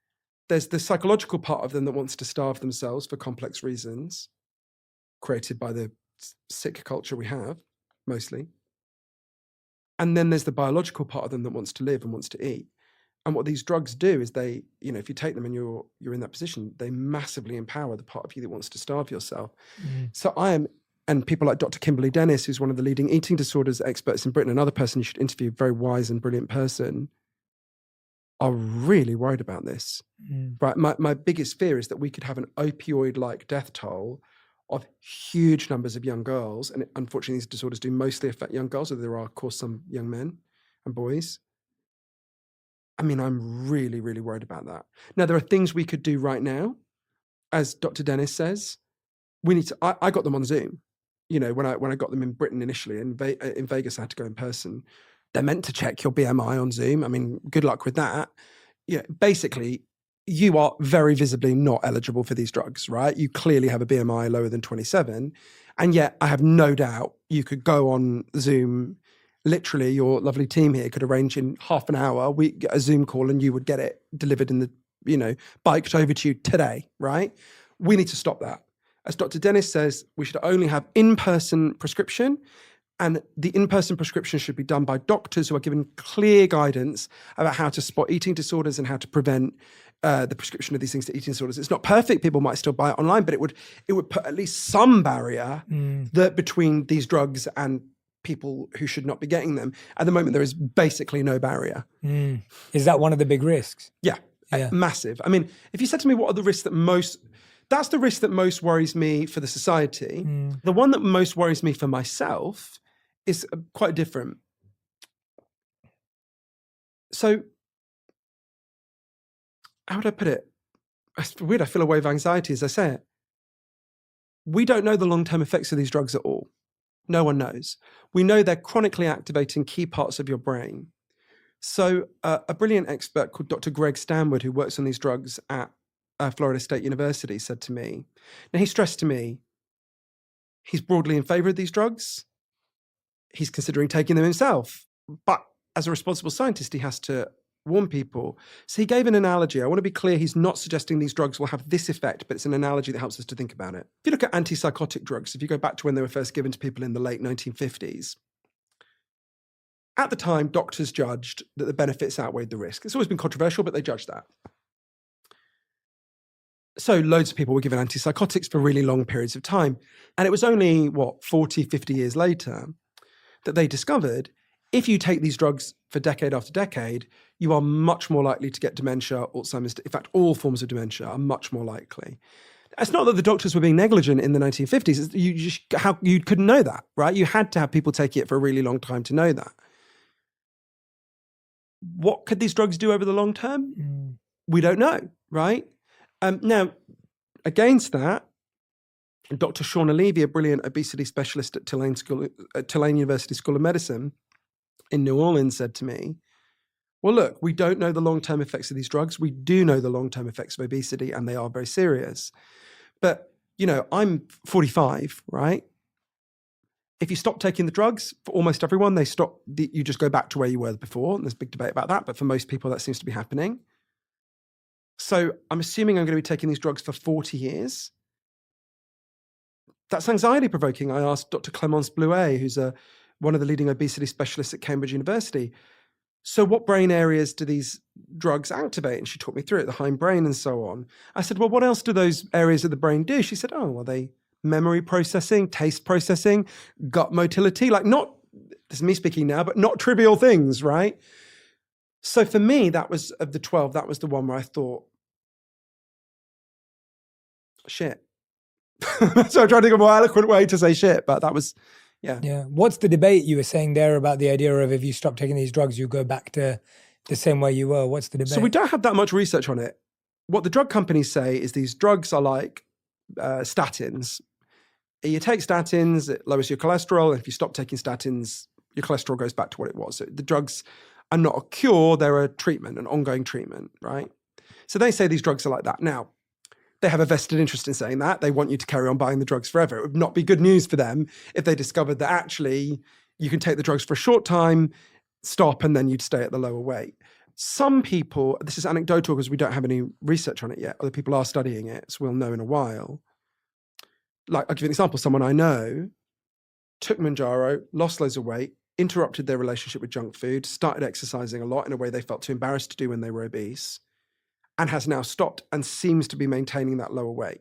There's the psychological part of them that wants to starve themselves for complex reasons created by the sick culture we have, mostly. And then there's the biological part of them that wants to live and wants to eat. And what these drugs do is they, if you take them and you're in that position, they massively empower the part of you that wants to starve yourself. So and people like Dr. Kimberly Dennis, who's one of the leading eating disorders experts in Britain, another person you should interview, very wise and brilliant person, are really worried about this. Right? My biggest fear is that we could have an opioid-like death toll of huge numbers of young girls. And unfortunately, these disorders do mostly affect young girls, although there are, of course, some young men and boys. I mean, I'm really, really worried about that. Now, there are things we could do right now. As Dr. Dennis says, we need to, I got them on Zoom. When I got them in Britain initially, in Vegas, I had to go in person. They're meant to check your BMI on Zoom. I mean, good luck with that. Basically, you are very visibly not eligible for these drugs, right? You clearly have a BMI lower than 27. And yet I have no doubt you could go on Zoom. Literally, your lovely team here could arrange in half an hour, we get a Zoom call and you would get it delivered in the, biked over to you today, right? We need to stop that. As Dr. Dennis says, we should only have in-person prescription. And the in-person prescription should be done by doctors who are given clear guidance about how to spot eating disorders and how to prevent the prescription of these things to eating disorders. It's not perfect. People might still buy it online, but it would put at least some barrier between these drugs and people who should not be getting them. At the moment, there is basically no barrier. Is that one of the big risks? Yeah, massive. I mean, if you said to me, what are the risks that's the risk that most worries me for the society. The one that most worries me for myself is quite different. So, how would I put it? It's weird, I feel a wave of anxiety as I say it. We don't know the long-term effects of these drugs at all. No one knows. We know they're chronically activating key parts of your brain. So, a brilliant expert called Dr. Greg Stanwood, who works on these drugs at Florida State University, said to me, now he stressed to me, he's broadly in favor of these drugs. He's considering taking them himself. But as a responsible scientist, he has to warn people. So he gave an analogy. I want to be clear, he's not suggesting these drugs will have this effect, but it's an analogy that helps us to think about it. If you look at antipsychotic drugs, if you go back to when they were first given to people in the late 1950s, at the time, doctors judged that the benefits outweighed the risk. It's always been controversial, but they judged that. So loads of people were given antipsychotics for really long periods of time. And it was only, 40, 50 years later that they discovered if you take these drugs for decade after decade, you are much more likely to get dementia, Alzheimer's. In fact, all forms of dementia are much more likely. It's not that the doctors were being negligent in the 1950s. You couldn't know that, right? You had to have people take it for a really long time to know that. What could these drugs do over the long term? We don't know, right? Now, against that, Dr. Shauna Levy, a brilliant obesity specialist at Tulane University School of Medicine in New Orleans, said to me, well, look, we don't know the long-term effects of these drugs. We do know the long-term effects of obesity, and they are very serious. But, I'm 45, right? If you stop taking the drugs, for almost everyone, you just go back to where you were before. And there's a big debate about that. But for most people, that seems to be happening. So I'm assuming I'm going to be taking these drugs for 40 years. That's anxiety provoking. I asked Dr. Clémence Blouet, who's one of the leading obesity specialists at Cambridge University, so what brain areas do these drugs activate? And she talked me through it, the hindbrain and so on. I said, well, what else do those areas of the brain do? She said, are they memory processing, taste processing, gut motility? Like this is me speaking now, but not trivial things, right? So for me, that was, of the 12, that was the one where I thought, shit. So I'm trying to think of a more eloquent way to say shit, but that was, yeah. Yeah. What's the debate you were saying there about the idea of if you stop taking these drugs, you go back to the same way you were? What's the debate? So we don't have that much research on it. What the drug companies say is these drugs are like statins. You take statins, it lowers your cholesterol. And if you stop taking statins, your cholesterol goes back to what it was. So the drugs are not a cure, they're a treatment, an ongoing treatment, right? So they say these drugs are like that. Now, they have a vested interest in saying that. They want you to carry on buying the drugs forever. It would not be good news for them if they discovered that actually you can take the drugs for a short time, stop, and then you'd stay at the lower weight. Some people, this is anecdotal because we don't have any research on it yet. Other people are studying it, so we'll know in a while. Like, I'll give you an example. Someone I know took Mounjaro, lost loads of weight, interrupted their relationship with junk food, started exercising a lot in a way they felt too embarrassed to do when they were obese, and has now stopped and seems to be maintaining that lower weight.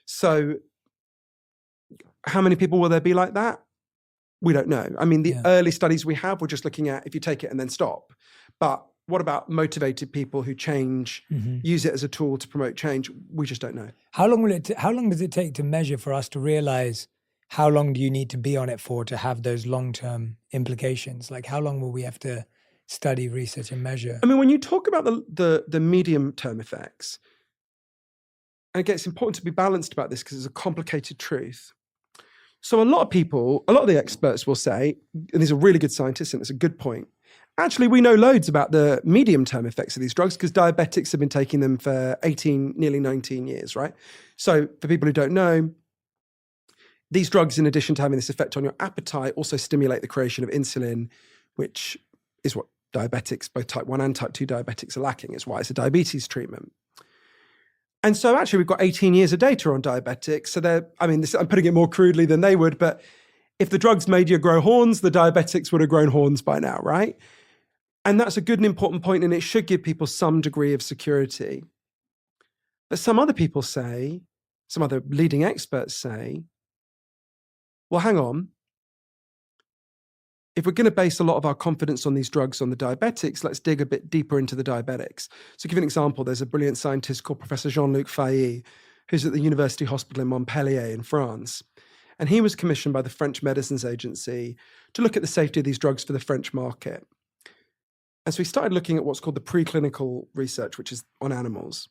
So how many people will there be like that? We don't know. I mean, the early studies we have, we're just looking at if you take it and then stop. But what about motivated people who change, use it as a tool to promote change? We just don't know. How long does it take to measure for us to realize how long do you need to be on it for to have those long-term implications? Like, how long will we have to study, research, and measure? I mean, when you talk about the medium-term effects, and again, it's important to be balanced about this because it's a complicated truth. So a lot of the experts will say, and these are really good scientists, and it's a good point, actually, we know loads about the medium-term effects of these drugs because diabetics have been taking them for 18, nearly 19 years, right? So for people who don't know, these drugs, in addition to having this effect on your appetite, also stimulate the creation of insulin, which is what diabetics, both type 1 and type 2 diabetics, are lacking. It's why it's a diabetes treatment. And so actually we've got 18 years of data on diabetics. So I'm putting it more crudely than they would, but if the drugs made you grow horns, the diabetics would have grown horns by now, right? And that's a good and important point, and it should give people some degree of security. But some other people say, some other leading experts say, well, hang on. If we're going to base a lot of our confidence on these drugs on the diabetics, let's dig a bit deeper into the diabetics. So to give you an example, there's a brilliant scientist called Professor Jean-Luc Failly, who's at the University Hospital in Montpellier in France. And he was commissioned by the French Medicines Agency to look at the safety of these drugs for the French market. And so he started looking at what's called the preclinical research, which is on animals.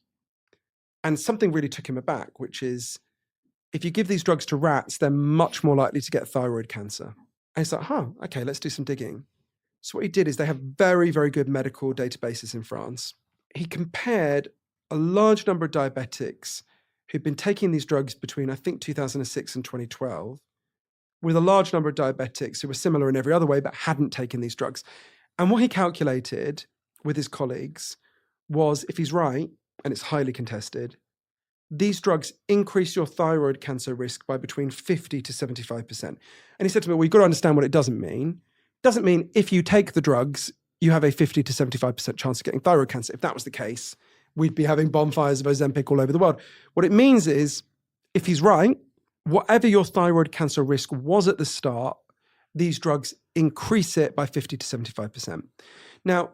And something really took him aback, which is if you give these drugs to rats, they're much more likely to get thyroid cancer. And he's like, okay, let's do some digging. So what he did is they have very, very good medical databases in France. He compared a large number of diabetics who'd been taking these drugs between, I think, 2006 and 2012, with a large number of diabetics who were similar in every other way, but hadn't taken these drugs. And what he calculated with his colleagues was, if he's right, and it's highly contested, these drugs increase your thyroid cancer risk by between 50 to 75%. And he said to me, well, you've got to understand what it doesn't mean. It doesn't mean if you take the drugs, you have a 50 to 75% chance of getting thyroid cancer. If that was the case, we'd be having bonfires of Ozempic all over the world. What it means is, if he's right, whatever your thyroid cancer risk was at the start, these drugs increase it by 50 to 75%. Now,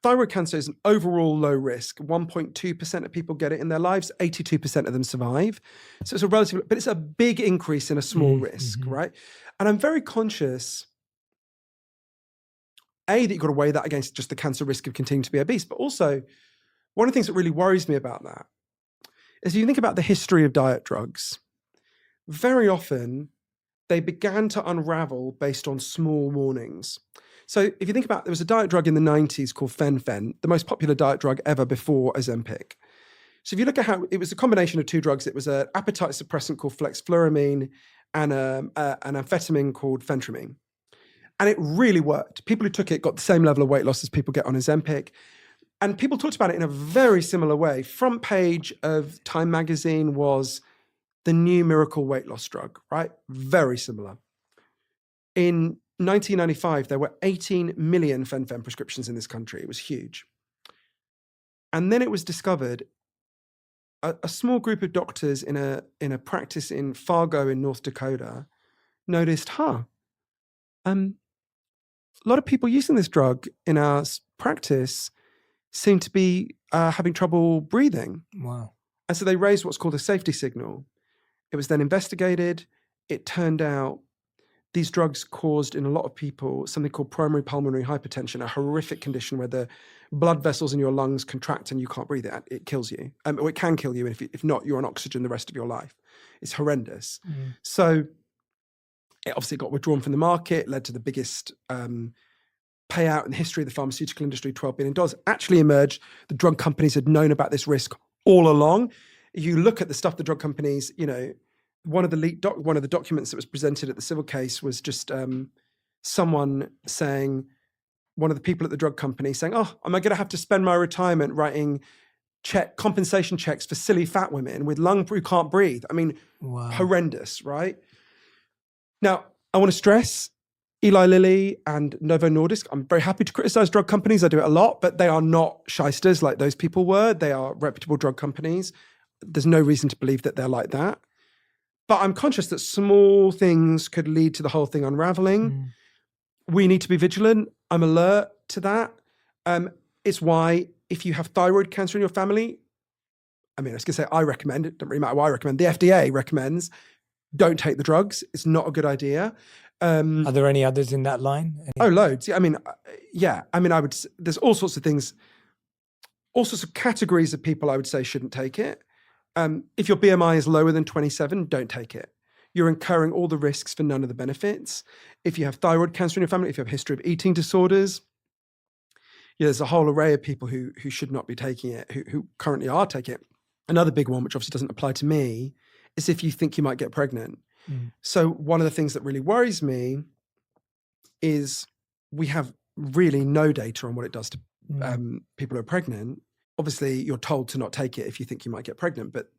thyroid cancer is an overall low risk. 1.2% of people get it in their lives. 82% of them survive. So it's a relatively, but it's a big increase in a small risk, right? And I'm very conscious, A, that you've got to weigh that against just the cancer risk of continuing to be obese. But also, one of the things that really worries me about that is if you think about the history of diet drugs, very often they began to unravel based on small warnings. So if you think about, there was a diet drug in the 90s called fen-phen, the most popular diet drug ever before Ozempic. So if you look at how, it was a combination of two drugs. It was an appetite suppressant called flexfluoramine and an amphetamine called phentermine. And it really worked. People who took it got the same level of weight loss as people get on Ozempic. And people talked about it in a very similar way. Front page of Time magazine was the new miracle weight loss drug, right? Very similar. In 1995, there were 18 million fen-phen prescriptions in this country. It was huge. And then it was discovered, a small group of doctors in a practice in Fargo in North Dakota noticed, a lot of people using this drug in our practice seem to be having trouble breathing. Wow. And so they raised what's called a safety signal. It was then investigated. It turned out these drugs caused in a lot of people something called primary pulmonary hypertension, a horrific condition where the blood vessels in your lungs contract and you can't breathe. It kills you. Or it can kill you. And if not, you're on oxygen the rest of your life. It's horrendous. So it obviously got withdrawn from the market, led to the biggest payout in the history of the pharmaceutical industry, $12 billion. Actually emerged, the drug companies had known about this risk all along. You look at the stuff the drug companies, one of the documents that was presented at the civil case was just someone saying, one of the people at the drug company saying, am I going to have to spend my retirement writing compensation checks for silly fat women with lungs who can't breathe? I mean, horrendous, right? Now, I want to stress, Eli Lilly and Novo Nordisk, I'm very happy to criticize drug companies. I do it a lot, but they are not shysters like those people were. They are reputable drug companies. There's no reason to believe that they're like that. But I'm conscious that small things could lead to the whole thing unraveling. We need to be vigilant. I'm alert to that. It's why if you have thyroid cancer in your family, I was going to say I recommend, it doesn't really matter what I recommend, the FDA recommends, don't take the drugs. It's not a good idea. Are there any others in that line? Loads. I would, there's all sorts of things, all sorts of categories of people I would say shouldn't take it. If your BMI is lower than 27, don't take it. You're incurring all the risks for none of the benefits. If you have thyroid cancer in your family, if you have a history of eating disorders, there's a whole array of people who should not be taking it, who currently are taking it. Another big one, which obviously doesn't apply to me, is if you think you might get pregnant. So one of the things that really worries me is we have really no data on what it does to people who are pregnant. Obviously, you're told to not take it if you think you might get pregnant, but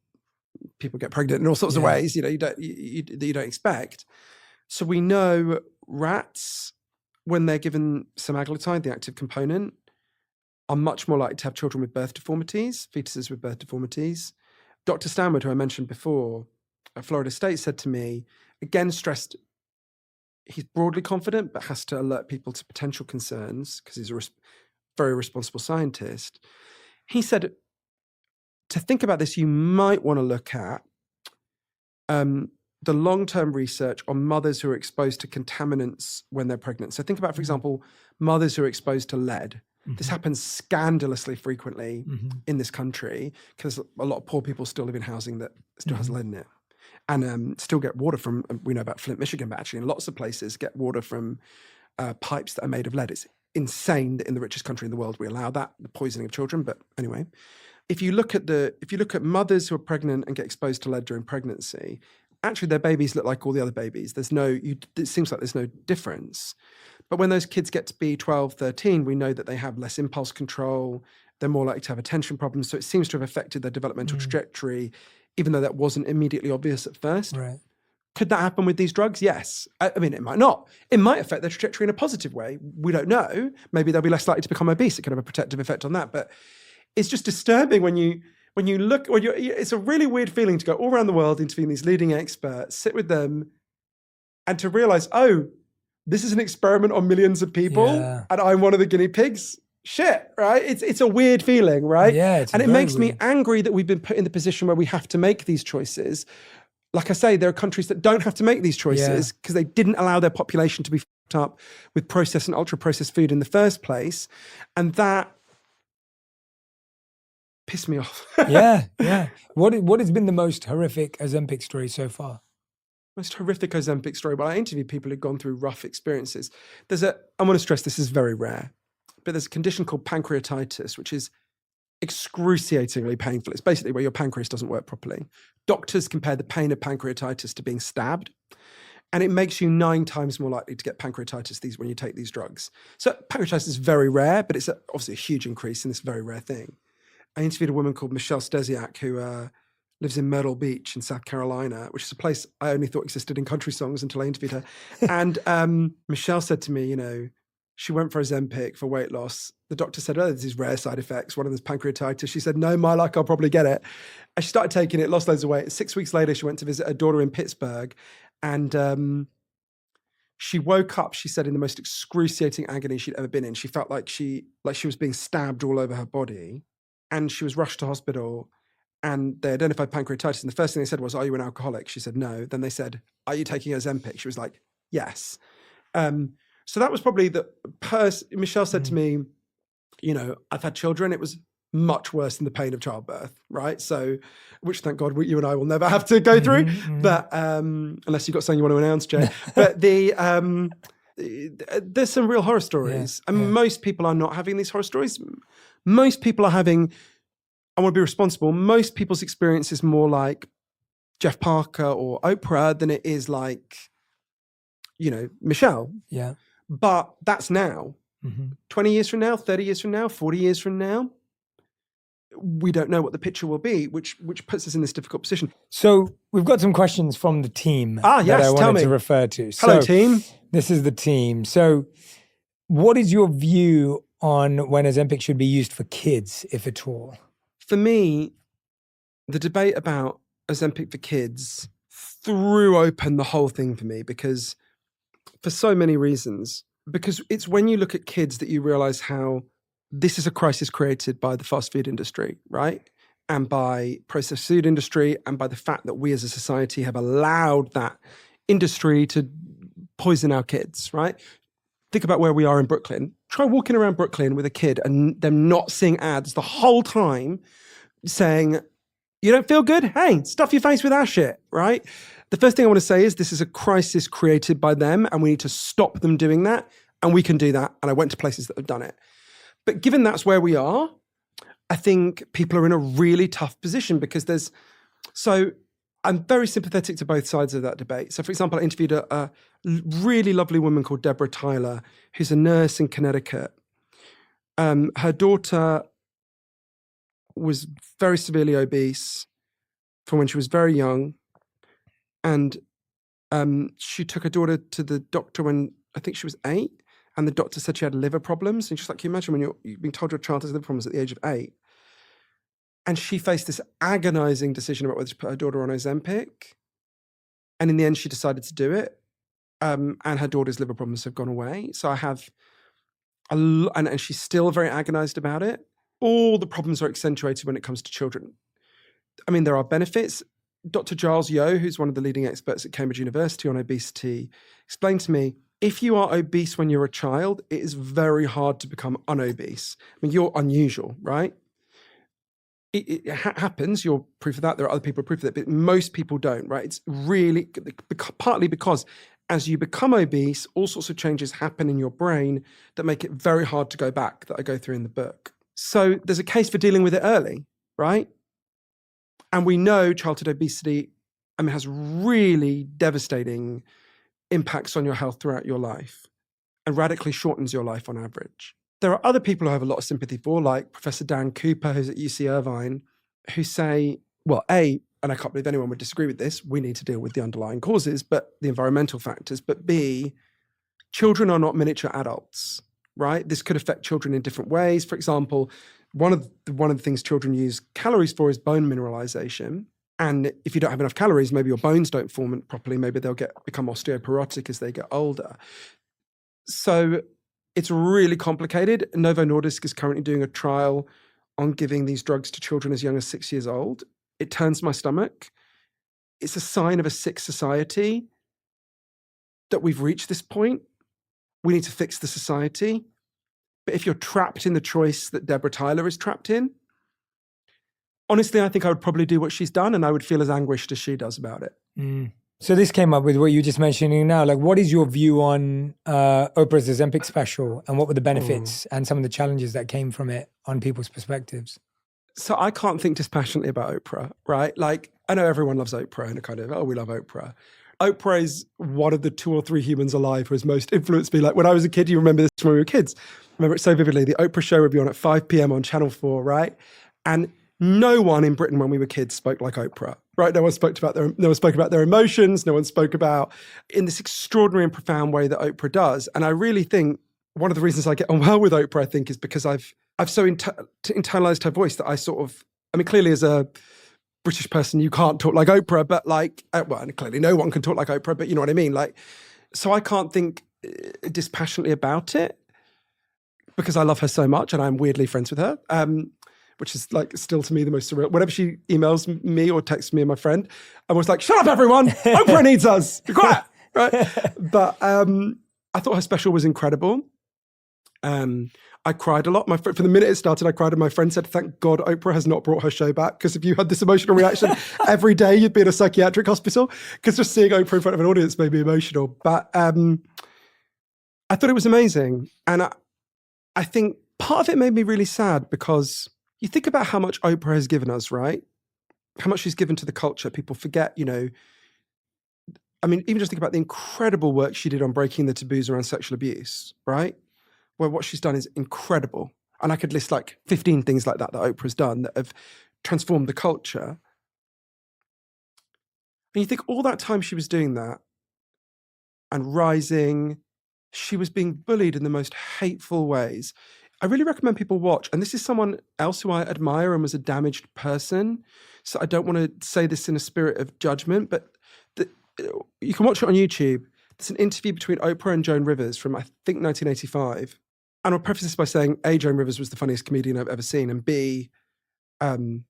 people get pregnant in all sorts of ways, you don't expect. So we know rats, when they're given semaglutide, the active component, are much more likely to have children with birth deformities, fetuses with birth deformities. Dr. Stanwood, who I mentioned before, at Florida State, said to me, again, stressed, he's broadly confident, but has to alert people to potential concerns because he's a very responsible scientist. He said, to think about this, you might want to look at the long-term research on mothers who are exposed to contaminants when they're pregnant. So think about, for example, mothers who are exposed to lead. This happens scandalously frequently in this country because a lot of poor people still live in housing that still has lead in it. And still get water from, we know about Flint, Michigan, but actually in lots of places get water from pipes that are made of lead. It's insane that in the richest country in the world we allow that, the poisoning of children. But anyway, if you look at mothers who are pregnant and get exposed to lead during pregnancy, actually their babies look like all the other babies. It seems like there's no difference. But when those kids get to be 12, 13, we know that they have less impulse control. They're more likely to have attention problems. So it seems to have affected their developmental trajectory, even though that wasn't immediately obvious at first. Right. Could that happen with these drugs? Yes. It might not. It might affect their trajectory in a positive way. We don't know. Maybe they'll be less likely to become obese. It could have a protective effect on that. But it's just disturbing when you look, it's a really weird feeling to go all around the world interviewing these leading experts, sit with them, and to realize, this is an experiment on millions of people, and I'm one of the guinea pigs. shit, right? It's a weird feeling, right? Yeah, it's and it very makes me weird. angry that we've been put in the position where we have to make these choices. Like I say, there are countries that don't have to make these choices because they didn't allow their population to be fucked up with processed and ultra-processed food in the first place. And that pissed me off. Yeah. What has been the most horrific Ozempic story so far? Most horrific Ozempic story. Well, I interviewed people who've gone through rough experiences. I want to stress this is very rare, but there's a condition called pancreatitis, which is excruciatingly painful. It's basically where your pancreas doesn't work properly. Doctors compare the pain of pancreatitis to being stabbed, and it makes you 9 times more likely to get pancreatitis when you take these drugs. So pancreatitis is very rare, but it's obviously a huge increase in this very rare thing. I interviewed a woman called Michelle Stesiak who lives in Myrtle Beach in South Carolina, which is a place I only thought existed in country songs until I interviewed her. And Michelle said to me, she went for Ozempic for weight loss. The doctor said, there's these rare side effects. One of them is pancreatitis. She said, no, my luck, I'll probably get it. And she started taking it, lost loads of weight. 6 weeks later, she went to visit her daughter in Pittsburgh. And she woke up, she said, in the most excruciating agony she'd ever been in. She felt like she was being stabbed all over her body. And she was rushed to hospital. And they identified pancreatitis. And the first thing they said was, are you an alcoholic? She said, no. Then they said, are you taking Ozempic? She was like, yes. So that was probably Michelle said to me, I've had children. It was much worse than the pain of childbirth, right? So, which thank God you and I will never have to go through, but unless you've got something you want to announce, Jay. But there's some real horror stories. Most people are not having these horror stories. Most people are having, I want to be responsible. Most people's experience is more like Jeff Parker or Oprah than it is like, Michelle. Yeah. But that's now. 20 years from now, 30 years from now, 40 years from now, we don't know what the picture will be, which puts us in this difficult position. So we've got some questions from the team yes, that I tell wanted me. to refer to. Hello, team. This is the team. So what is your view on when Ozempic should be used for kids, if at all? For me, the debate about Ozempic for kids threw open the whole thing for me because for so many reasons. Because it's when you look at kids that you realize how this is a crisis created by the fast food industry, right? And by processed food industry and by the fact that we as a society have allowed that industry to poison our kids, right? Think about where we are in Brooklyn. Try walking around Brooklyn with a kid and them not seeing ads the whole time saying, you don't feel good? Hey, stuff your face with our shit, right? The first thing I want to say is this is a crisis created by them and we need to stop them doing that. And we can do that. And I went to places that have done it. But given that's where we are, I think people are in a really tough position because I'm very sympathetic to both sides of that debate. So for example, I interviewed a really lovely woman called Deborah Tyler, who's a nurse in Connecticut. Her daughter was very severely obese from when she was very young. And she took her daughter to the doctor when I think she was 8. And the doctor said she had liver problems. And she's like, can you imagine when you've been told your child has liver problems at the age of 8? And she faced this agonizing decision about whether to put her daughter on Ozempic. And in the end, she decided to do it. And her daughter's liver problems have gone away. So I have, and she's still very agonized about it. All the problems are accentuated when it comes to children. I mean, there are benefits. Dr. Giles Yeo, who's one of the leading experts at Cambridge University on obesity, explained to me, if you are obese when you're a child, it is very hard to become unobese. I mean, you're unusual, right? It happens. You're proof of that. There are other people who are proof of that, but most people don't, right? It's really partly because as you become obese, all sorts of changes happen in your brain that make it very hard to go back, that I go through in the book. So there's a case for dealing with it early, right? And we know childhood obesity, has really devastating impacts on your health throughout your life and radically shortens your life on average. There are other people who I have a lot of sympathy for, like Professor Dan Cooper, who's at UC Irvine, who say, well, and I can't believe anyone would disagree with this, we need to deal with the underlying causes, but the environmental factors, but B, children are not miniature adults, right? This could affect children in different ways. For example, one of the things children use calories for is bone mineralization. And if you don't have enough calories, maybe your bones don't form properly. Maybe they'll become osteoporotic as they get older. So It's really complicated. Novo Nordisk is currently doing a trial on giving these drugs to children as young as 6 years old. It turns my stomach. It's a sign of a sick society that we've reached this point. We need to fix the society. But if you're trapped in the choice that Deborah Tyler is trapped in, honestly, I think I would probably do what she's done, and I would feel as anguished as she does about it. So this came up with what you're just mentioning now. Like, what is your view on Oprah's Ozempic special, and what were the benefits and some of the challenges that came from it on people's perspectives? So I can't think dispassionately about Oprah, right? Like, I know everyone loves Oprah and a kind of, oh, we love Oprah. Oprah is one of the 2 or 3 humans alive who has most influenced me. Like when I was a kid, you remember this when we were kids. I remember it so vividly. The Oprah show would be on at 5 p.m. on Channel 4, right? And no one in Britain when we were kids spoke like Oprah, right? No one spoke about their emotions. No one spoke about in this extraordinary and profound way that Oprah does. And I really think one of the reasons I get on well with Oprah, I think, is because I've so internalized her voice that I sort of, I mean, clearly as a British person, you can't talk like Oprah, but like, well, and clearly no one can talk like Oprah, but you know what I mean? Like, so I can't think dispassionately about it because I love her so much and I'm weirdly friends with her. Which is like still to me the most surreal. Whenever she emails me or texts me and my friend, I'm always like, shut up everyone, Oprah needs us, be quiet, right? But I thought her special was incredible. I cried a lot. From the minute it started, I cried and my friend said, thank God Oprah has not brought her show back, because if you had this emotional reaction every day, you'd be in a psychiatric hospital, because just seeing Oprah in front of an audience made me emotional. But I thought it was amazing. And I think part of it made me really sad because you think about how much Oprah has given us, right? How much she's given to the culture. People forget, you know, I mean, even just think about the incredible work she did on breaking the taboos around sexual abuse, right? Where what she's done is incredible. And I could list like 15 things like that Oprah's done that have transformed the culture. And you think all that time she was doing that and rising, she was being bullied in the most hateful ways. I really recommend people watch, and this is someone else who I admire and was a damaged person, so I don't want to say this in a spirit of judgment, but you can watch it on YouTube. It's an interview between Oprah and Joan Rivers from, I think, 1985. And I'll preface this by saying, A, Joan Rivers was the funniest comedian I've ever seen, and B, Joan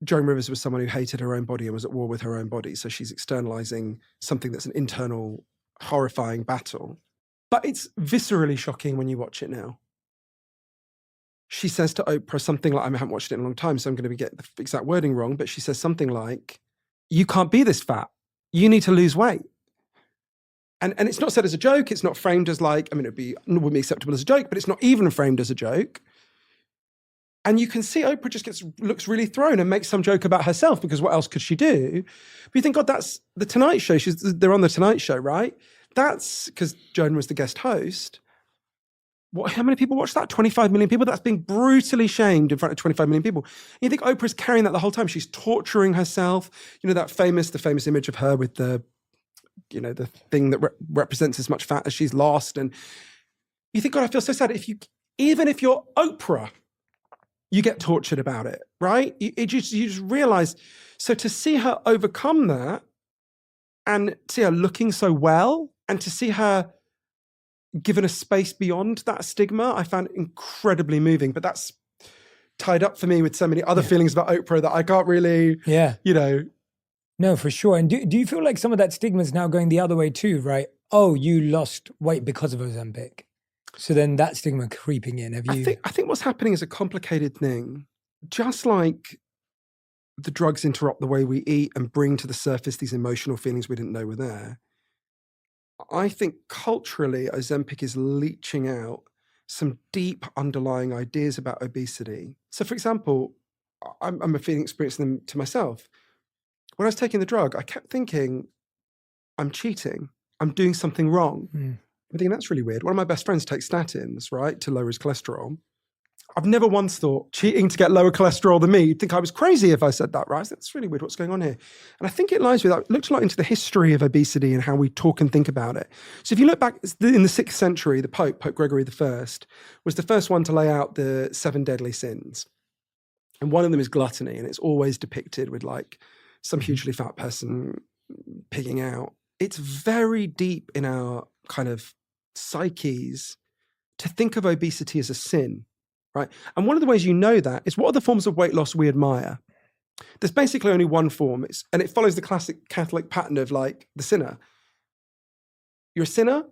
Rivers was someone who hated her own body and was at war with her own body, so she's externalizing something that's an internal, horrifying battle. But it's viscerally shocking when you watch it now. She says to Oprah something like, I haven't watched it in a long time, so I'm going to get the exact wording wrong, but she says something like, you can't be this fat. You need to lose weight. And it's not said as a joke. It not framed as like, I mean, it wouldn't be acceptable as a joke, but it's not even framed as a joke. And you can see Oprah just looks really thrown and makes some joke about herself, because what else could she do? But you think, God, that's the Tonight Show. They're on the Tonight Show, right? That's because Joan was the guest host. How many people watch that? 25 million people? That's being brutally shamed in front of 25 million people. And you think Oprah's carrying that the whole time. She's torturing herself. You know, the famous image of her with the thing that represents as much fat as she's lost. And you think, God, I feel so sad. Even if you're Oprah, you get tortured about it, right? You just realize. So to see her overcome that and see her looking so well and to see her given a space beyond that stigma, I found incredibly moving. But that's tied up for me with so many other feelings about Oprah that I can't really, No, for sure. And do you feel like some of that stigma is now going the other way too, right? Oh, you lost weight because of Ozempic. So then that stigma creeping in. I think what's happening is a complicated thing. Just like the drugs interrupt the way we eat and bring to the surface these emotional feelings we didn't know were there, I think culturally, Ozempic is leaching out some deep underlying ideas about obesity. So, for example, I'm experiencing them to myself. When I was taking the drug, I kept thinking, I'm cheating. I'm doing something wrong. I'm thinking, that's really weird. One of my best friends takes statins, right, to lower his cholesterol. I've never once thought cheating to get lower cholesterol than me. You'd think I was crazy if I said that, right? That's really weird. What's going on here? And I think it lies with, I looked a lot into the history of obesity and how we talk and think about it. So if you look back in the 6th century, the Pope Gregory I, was the first one to lay out the 7 deadly sins. And one of them is gluttony. And it's always depicted with like some hugely fat person pigging out. It's very deep in our kind of psyches to think of obesity as a sin, right? And one of the ways you know that is, what are the forms of weight loss we admire? There's basically only one form, and it follows the classic Catholic pattern of like the sinner. You're a sinner,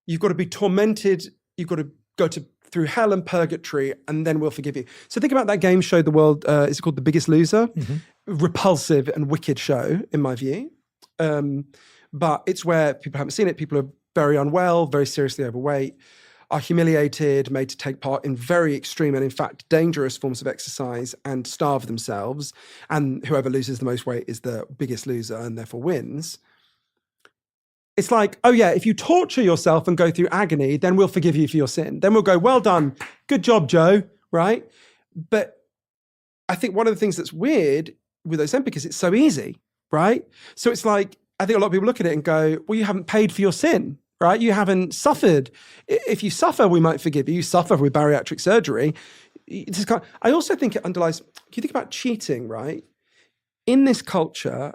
you've got to be tormented, you've got to go through hell and purgatory, and then we'll forgive you. So think about that game show, The World, is it called The Biggest Loser? Mm-hmm. Repulsive and wicked show, in my view. But it's where people haven't seen it, people are very unwell, very seriously overweight, are humiliated, made to take part in very extreme and in fact dangerous forms of exercise and starve themselves. And whoever loses the most weight is the biggest loser and therefore wins. It's like, oh yeah, if you torture yourself and go through agony, then we'll forgive you for your sin. Then we'll go, well done, good job, Joe, right? But I think one of the things that's weird with Ozempic is it's so easy, right? So it's like, I think a lot of people look at it and go, well, you haven't paid for your sin, right? You haven't suffered. If you suffer, we might forgive you. You suffer with bariatric surgery. I also think it underlies, you think about cheating, right? In this culture,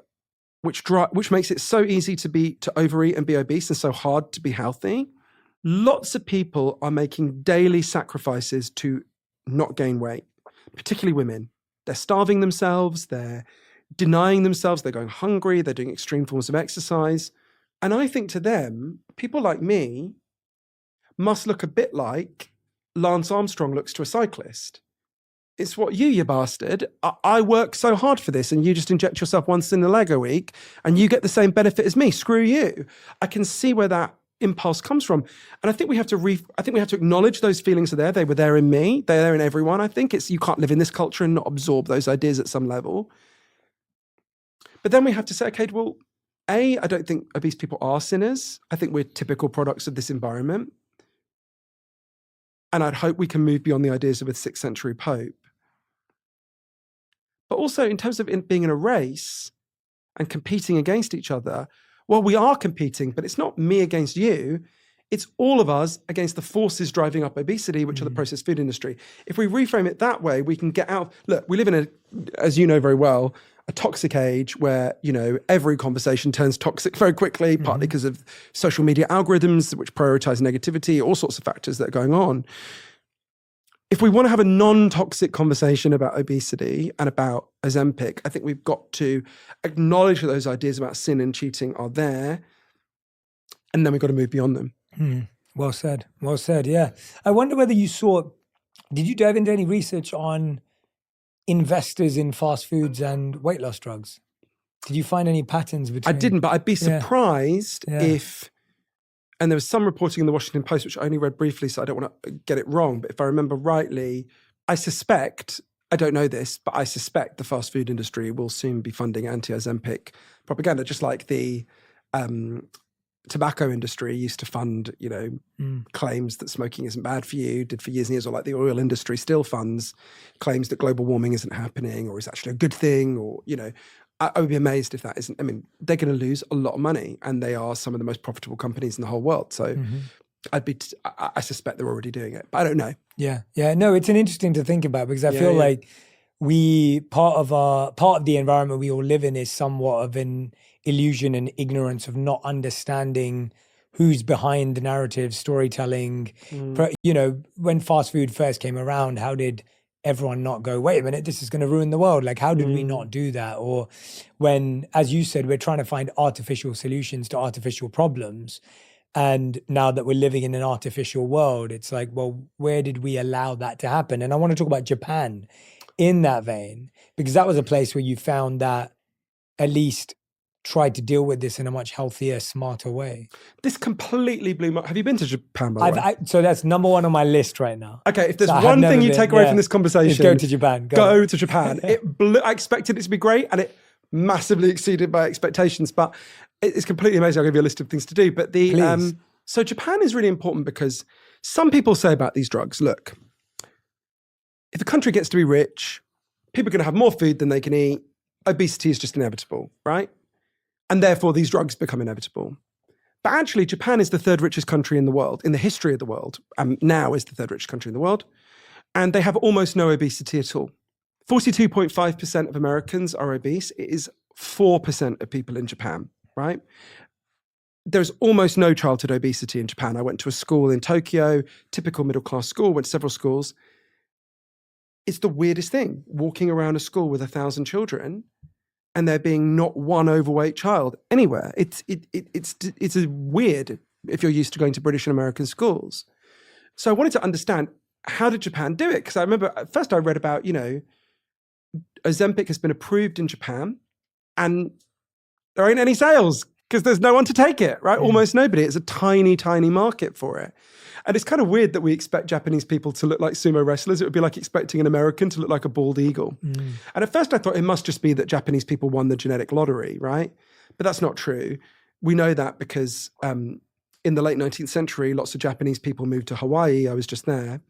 which makes it so easy to overeat and be obese and so hard to be healthy, lots of people are making daily sacrifices to not gain weight, particularly women. They're starving themselves, they're denying themselves, they're going hungry, they're doing extreme forms of exercise. And I think to them, people like me must look a bit like Lance Armstrong looks to a cyclist. It's what you bastard. I work so hard for this and you just inject yourself once in the leg a week and you get the same benefit as me. Screw you. I can see where that impulse comes from. And I think we have to acknowledge those feelings are there. They were there in me. They're there in everyone. I think you can't live in this culture and not absorb those ideas at some level. But then we have to say, okay, well, I don't think obese people are sinners. I think we're typical products of this environment. And I'd hope we can move beyond the ideas of a 6th century Pope. But also in terms of being in a race and competing against each other, well, we are competing, but it's not me against you. It's all of us against the forces driving up obesity, which are the processed food industry. If we reframe it that way, we can get out. Look, we live in as you know very well, a toxic age where, every conversation turns toxic very quickly, partly because of social media algorithms, which prioritize negativity, all sorts of factors that are going on. If we want to have a non-toxic conversation about obesity and about Ozempic, I think we've got to acknowledge that those ideas about sin and cheating are there, and then we've got to move beyond them. Well said. Well said, yeah. I wonder whether did you dive into any research on investors in fast foods and weight loss drugs? Did you find any patterns between? I didn't, but I'd be surprised if, and there was some reporting in the Washington Post, which I only read briefly, so I don't want to get it wrong, but if I remember rightly, I don't know this, but I suspect the fast food industry will soon be funding anti-Ozempic propaganda, just like the tobacco industry used to fund, claims that smoking isn't bad for you, did for years and years, or like the oil industry still funds claims that global warming isn't happening or is actually a good thing, or, I would be amazed if that isn't. I mean, they're going to lose a lot of money and they are some of the most profitable companies in the whole world. So I suspect they're already doing it, but I don't know. Yeah. Yeah. No, it's an interesting to think about because I feel like part of the environment we all live in is somewhat of an illusion and ignorance of not understanding who's behind the narrative storytelling. When fast food first came around, how did everyone not go, wait a minute, this is going to ruin the world? Like, how did we not do that? Or when, as you said, we're trying to find artificial solutions to artificial problems. And now that we're living in an artificial world, it's like, well, where did we allow that to happen? And I want to talk about Japan in that vein, because that was a place where you found that at least tried to deal with this in a much healthier, smarter way. This completely blew my... Have you been to Japan, by the way? So that's number one on my list right now. Okay, if there's one thing you take away from this conversation... Go to Japan. Go to Japan. I expected it to be great, and it massively exceeded my expectations, but it's completely amazing. I'll give you a list of things to do. But so Japan is really important because some people say about these drugs, look, if a country gets to be rich, people are going to have more food than they can eat. Obesity is just inevitable, right? And therefore, these drugs become inevitable. But actually, Japan is the 3rd richest country in the world, in the history of the world, and now is the 3rd richest country in the world. And they have almost no obesity at all. 42.5% of Americans are obese. It is 4% of people in Japan, right? there's almost no childhood obesity in Japan. I went to a school in Tokyo, typical middle-class school, went to several schools. It's the weirdest thing, walking around a school with 1,000 children and there being not one overweight child anywhere. It's a weird if you're used to going to British and American schools. So I wanted to understand, how did Japan do it? Because I remember at first I read about, Ozempic has been approved in Japan and there ain't any sales because there's no one to take it, right? Almost nobody. It's a tiny, tiny market for it. And it's kind of weird that we expect Japanese people to look like sumo wrestlers. It would be like expecting an American to look like a bald eagle. And at first I thought it must just be that Japanese people won the genetic lottery, right? But that's not true. We know that because in the late 19th century, lots of Japanese people moved to Hawaii. I was just there.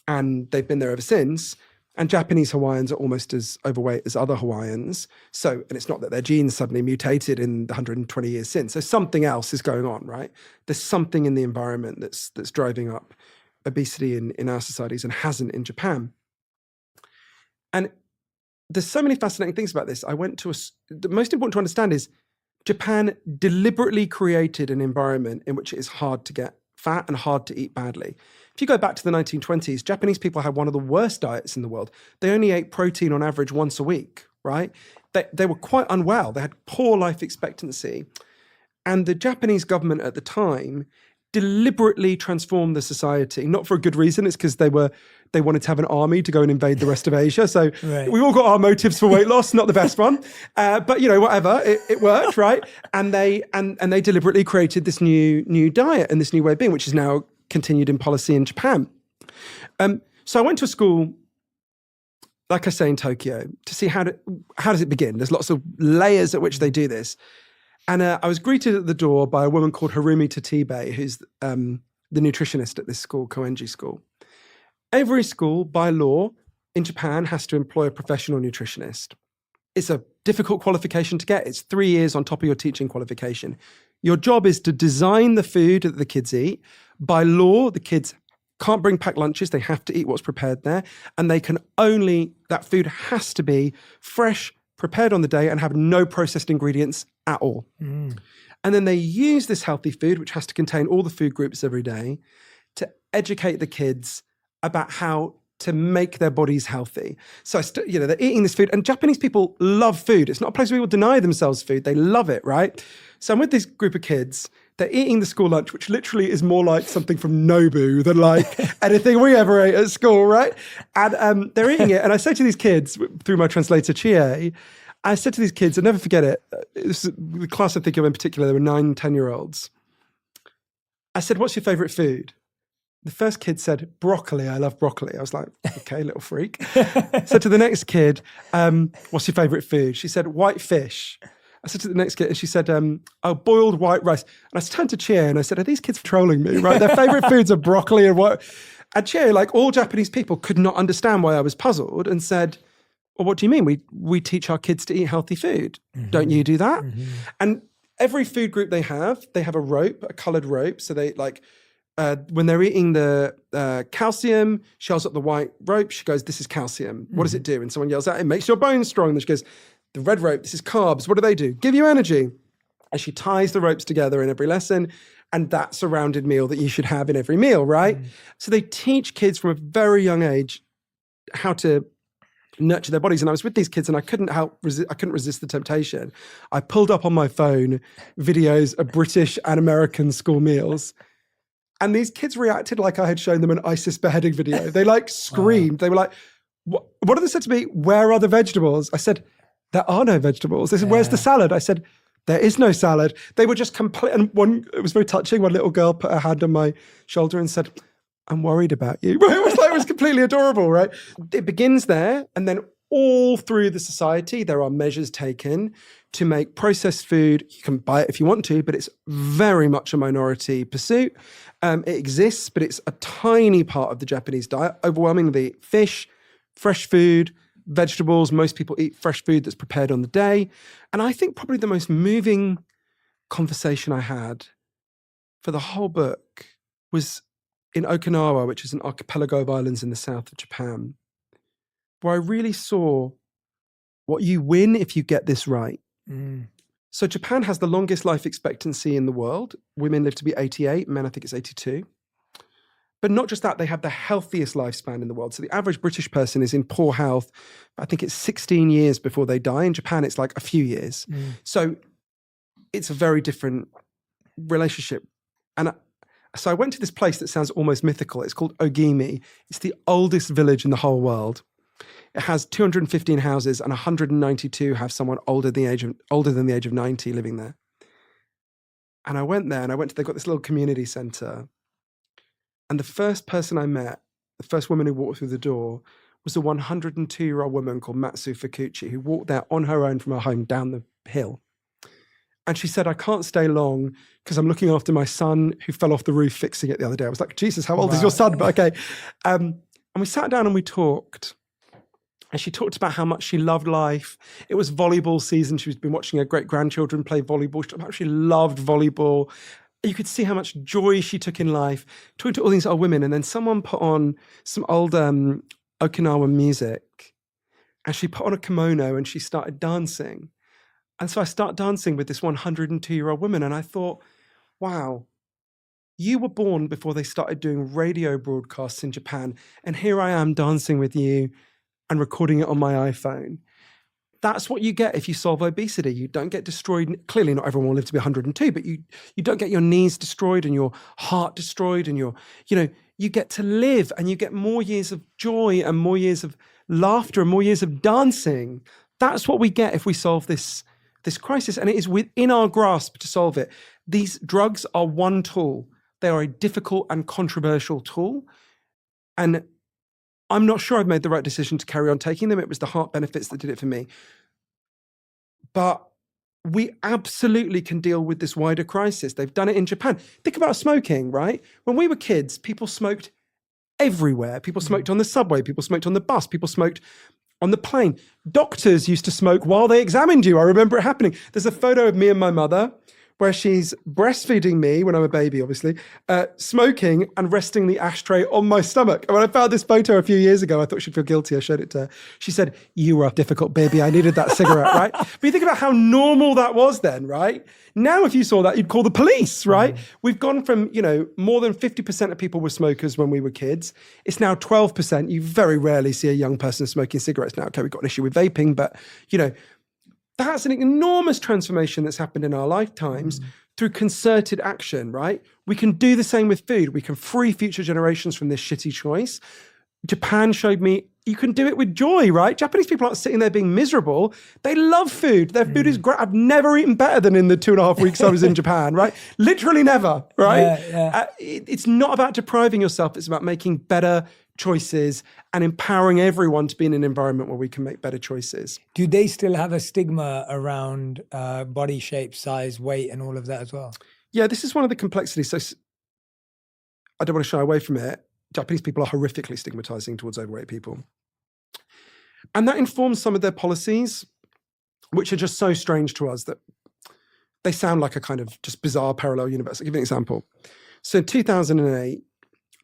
And they've been there ever since. And Japanese Hawaiians are almost as overweight as other Hawaiians. So, and it's not that their genes suddenly mutated in the 120 years since. So something else is going on, right? There's something in the environment that's driving up obesity in our societies and hasn't in Japan. And there's so many fascinating things about this. The most important to understand is Japan deliberately created an environment in which it is hard to get fat and hard to eat badly. If you go back to the 1920s, Japanese people had one of the worst diets in the world. They only ate protein on average once a week, right? They were quite unwell. They had poor life expectancy. And the Japanese government at the time deliberately transformed the society, not for a good reason. It's because they wanted to have an army to go and invade the rest of Asia. So we all got our motives for weight loss, not the best one. But whatever, it worked, right? And they deliberately created this new diet and this new way of being, which is now continued in policy in Japan. So I went to a school, like I say, in Tokyo to see how does it begin. There's lots of layers at which they do this. And I was greeted at the door by a woman called Harumi Tatibe, who's the nutritionist at this school, Koenji School. Every school, by law, in Japan has to employ a professional nutritionist. It's a difficult qualification to get. It's 3 years on top of your teaching qualification. Your job is to design the food that the kids eat. By law, the kids can't bring packed lunches. They have to eat what's prepared there. And that food has to be fresh, prepared on the day, and have no processed ingredients at all. And then they use this healthy food, which has to contain all the food groups every day, to educate the kids about how to make their bodies healthy. So, they're eating this food, and Japanese people love food. It's not a place where people deny themselves food. They love it, right? So I'm with this group of kids. They're eating the school lunch, which literally is more like something from Nobu than like anything we ever ate at school, right? And they're eating it. And I say to these kids, through my translator, Chie, I said to these kids, I'll never forget it. This is the class I think of in particular. There were 9, 10-year-olds. I said, what's your favorite food? The first kid said, broccoli. I love broccoli. I was like, okay, little freak. Said to the next kid, what's your favorite food? She said, white fish. I said to the next kid, and she said, boiled white rice. And I turned to Chie and I said, are these kids trolling me, right? Their favorite foods are broccoli and what? And Chie, like all Japanese people, could not understand why I was puzzled and said, well, what do you mean? We teach our kids to eat healthy food. Don't you do that? And every food group they have a rope, a colored rope. So they when they're eating the calcium, she holds up the white rope. She goes, this is calcium. What does it do? And someone yells out, it makes your bones strong. And she goes, the red rope, this is carbs. What do? Give you energy. And she ties the ropes together in every lesson. And that's a rounded meal that you should have in every meal, right? So they teach kids from a very young age how to nurture their bodies. And I was with these kids and I couldn't resist the temptation. I pulled up on my phone videos of British and American school meals. And these kids reacted like I had shown them an ISIS beheading video. They screamed. They were like, what did they say to me? Where are the vegetables? I said, there are no vegetables. They said, where's the salad? I said, there is no salad. They were just complete. And it was very touching. One little girl put her hand on my shoulder and said, I'm worried about you. It was completely adorable, right? It begins there. And then all through the society, there are measures taken to make processed food. You can buy it if you want to, but it's very much a minority pursuit. It exists, but it's a tiny part of the Japanese diet. Overwhelmingly fish, fresh food, vegetables. Most people eat fresh food that's prepared on the day. And I think probably the most moving conversation I had for the whole book was in Okinawa, which is an archipelago of islands in the south of Japan, where I really saw what you win if you get this right. So Japan has the longest life expectancy in the world. Women live to be 88, men I think it's 82. But not just that, they have the healthiest lifespan in the world. So the average British person is in poor health. I think it's 16 years before they die. In Japan, it's like a few years. So it's a very different relationship. And so I went to this place that sounds almost mythical. It's called Ogimi. It's the oldest village in the whole world. It has 215 houses and 192 have someone older than the age of 90 living there. And I went there and they've got this little community center. And the first person I met, the first woman who walked through the door, was a 102-year-old woman called Matsu Fukuchi, who walked there on her own from her home down the hill. And she said, I can't stay long because I'm looking after my son who fell off the roof fixing it the other day. I was like, Jesus, how old is your son? But okay. And we sat down and we talked. And she talked about how much she loved life. It was volleyball season. She's been watching her great-grandchildren play volleyball. She talked about how she loved volleyball. You could see how much joy she took in life, talking to all these old women. And then someone put on some old Okinawa music. And she put on a kimono and she started dancing. And so I started dancing with this 102-year-old woman. And I thought, wow, you were born before they started doing radio broadcasts in Japan. And here I am dancing with you and recording it on my iPhone. That's what you get if you solve obesity. You don't get destroyed. Clearly, not everyone will live to be 102, but you don't get your knees destroyed and your heart destroyed, and you get to live and you get more years of joy and more years of laughter and more years of dancing. That's what we get if we solve this crisis, and it is within our grasp to solve it. These drugs are one tool. They are a difficult and controversial tool, and I'm not sure I've made the right decision to carry on taking them. It was the heart benefits that did it for me. But we absolutely can deal with this wider crisis. They've done it in Japan. Think about smoking, right? When we were kids, people smoked everywhere. People smoked on the subway. People smoked on the bus. People smoked on the plane. Doctors used to smoke while they examined you. I remember it happening. There's a photo of me and my mother where she's breastfeeding me when I'm a baby, obviously, smoking and resting the ashtray on my stomach. And when I found this photo a few years ago, I thought she'd feel guilty. I showed it to her. She said, you were a difficult baby. I needed that cigarette, right? But you think about how normal that was then, right? Now, if you saw that, you'd call the police, right? We've gone from, more than 50% of people were smokers when we were kids. It's now 12%. You very rarely see a young person smoking cigarettes now. Okay, we've got an issue with vaping, but, that's an enormous transformation that's happened in our lifetimes through concerted action, right? We can do the same with food. We can free future generations from this shitty choice. Japan showed me you can do it with joy, right? Japanese people aren't sitting there being miserable. They love food. Their food is great. I've never eaten better than in the 2.5 weeks I was in Japan, right? Literally never, right? It's not about depriving yourself. It's about making better choices and empowering everyone to be in an environment where we can make better choices. Do they still have a stigma around body shape, size, weight, and all of that as well? Yeah, this is one of the complexities. So I don't want to shy away from it. Japanese people are horrifically stigmatizing towards overweight people. And that informs some of their policies, which are just so strange to us that they sound like a kind of just bizarre parallel universe. I'll give you an example. So in 2008,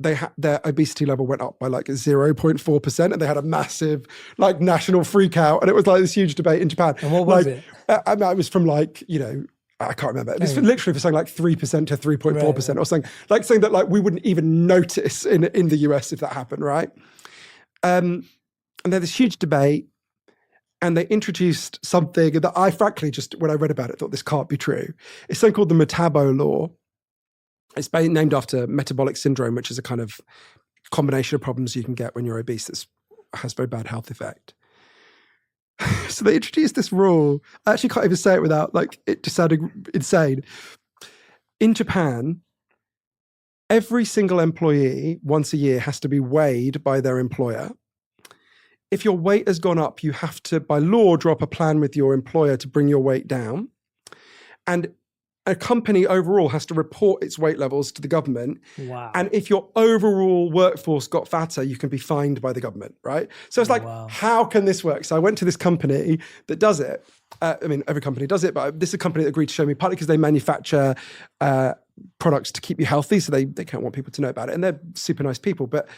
their obesity level went up by like 0.4%, and they had a massive like national freak out, and it was like this huge debate in Japan. And what was it? It was from like, I can't remember. It was literally for saying like 3% to 3.4% or something that like we wouldn't even notice in the US if that happened, right? And they had this huge debate, and they introduced something that I frankly just, when I read about it, thought this can't be true. It's something called the Metabo Law. It's named after metabolic syndrome, which is a kind of combination of problems you can get when you're obese that has very bad health effect. So they introduced this rule. I actually can't even say it without it just sounding insane. In Japan, every single employee once a year has to be weighed by their employer. If your weight has gone up, you have to, by law, draw up a plan with your employer to bring your weight down. And a company overall has to report its weight levels to the government. Wow. And if your overall workforce got fatter, you can be fined by the government, right? So it's like, How can this work? So I went to this company that does it. Every company does it, but this is a company that agreed to show me, partly because they manufacture products to keep you healthy, so they can't want people to know about it. And they're super nice people, but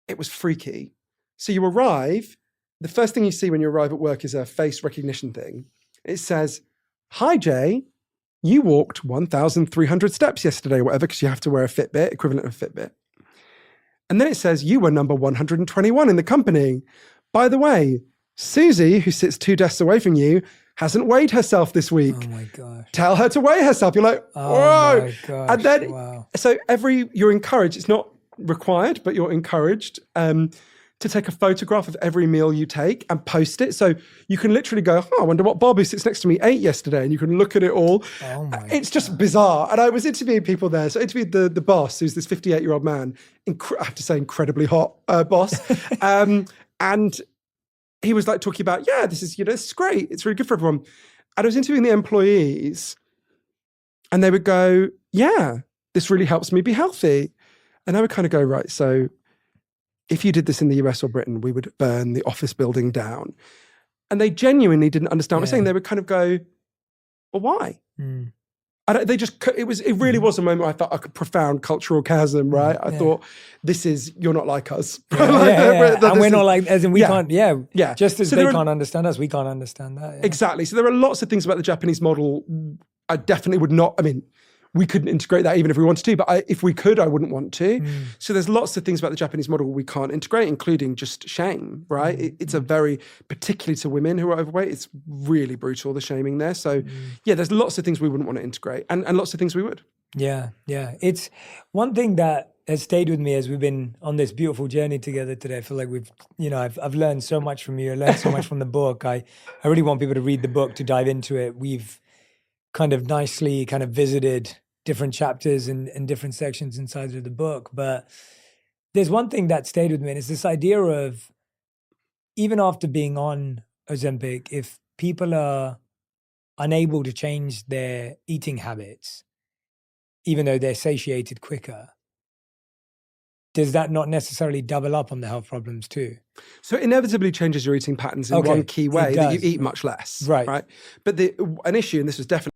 it was freaky. So you arrive, the first thing you see when you arrive at work is a face recognition thing. It says, hi, Jay, you walked 1,300 steps yesterday or whatever, because you have to wear a Fitbit, equivalent of Fitbit. And then it says you were number 121 in the company. By the way, Susie, who sits 2 desks away from you, hasn't weighed herself this week. Oh my gosh. Tell her to weigh herself. You're like, whoa. Oh my gosh. And then, wow. so you're encouraged, it's not required, but you're encouraged to take a photograph of every meal you take and post it. So you can literally go, I wonder what Bob, who sits next to me, ate yesterday. And you can look at it all. Oh my it's just bizarre. And I was interviewing people there. So I interviewed the boss, who's this 58-year-old man, I have to say incredibly hot boss. And he was like talking about, this is, this is great. It's really good for everyone. And I was interviewing the employees and they would go, this really helps me be healthy. And I would kind of go, right, so if you did this in the US or Britain, we would burn the office building down. And they genuinely didn't understand what I was saying. They would kind of go, well, why? Mm. It really was a moment where I felt like a profound cultural chasm, right? I thought, you're not like us. And we're not like, as in we can't, just as so they can't understand us, we can't understand that. Yeah. Exactly. So there are lots of things about the Japanese model I definitely would not, we couldn't integrate that even if we wanted to, but if we could, I wouldn't want to. Mm. So there's lots of things about the Japanese model we can't integrate, including just shame, right? It's a very, particularly to women who are overweight, it's really brutal, the shaming there. So there's lots of things we wouldn't want to integrate and lots of things we would. Yeah. It's one thing that has stayed with me as we've been on this beautiful journey together today. I feel like I've learned so much from you. I learned so much from the book. I really want people to read the book, to dive into it. We've kind of nicely visited different chapters and different sections inside of the book. But there's one thing that stayed with me, and it's this idea of, even after being on Ozempic, if people are unable to change their eating habits, even though they're satiated quicker, does that not necessarily double up on the health problems too? So it inevitably changes your eating patterns in one key way, that you eat much less. Right. But an issue, and this was definitely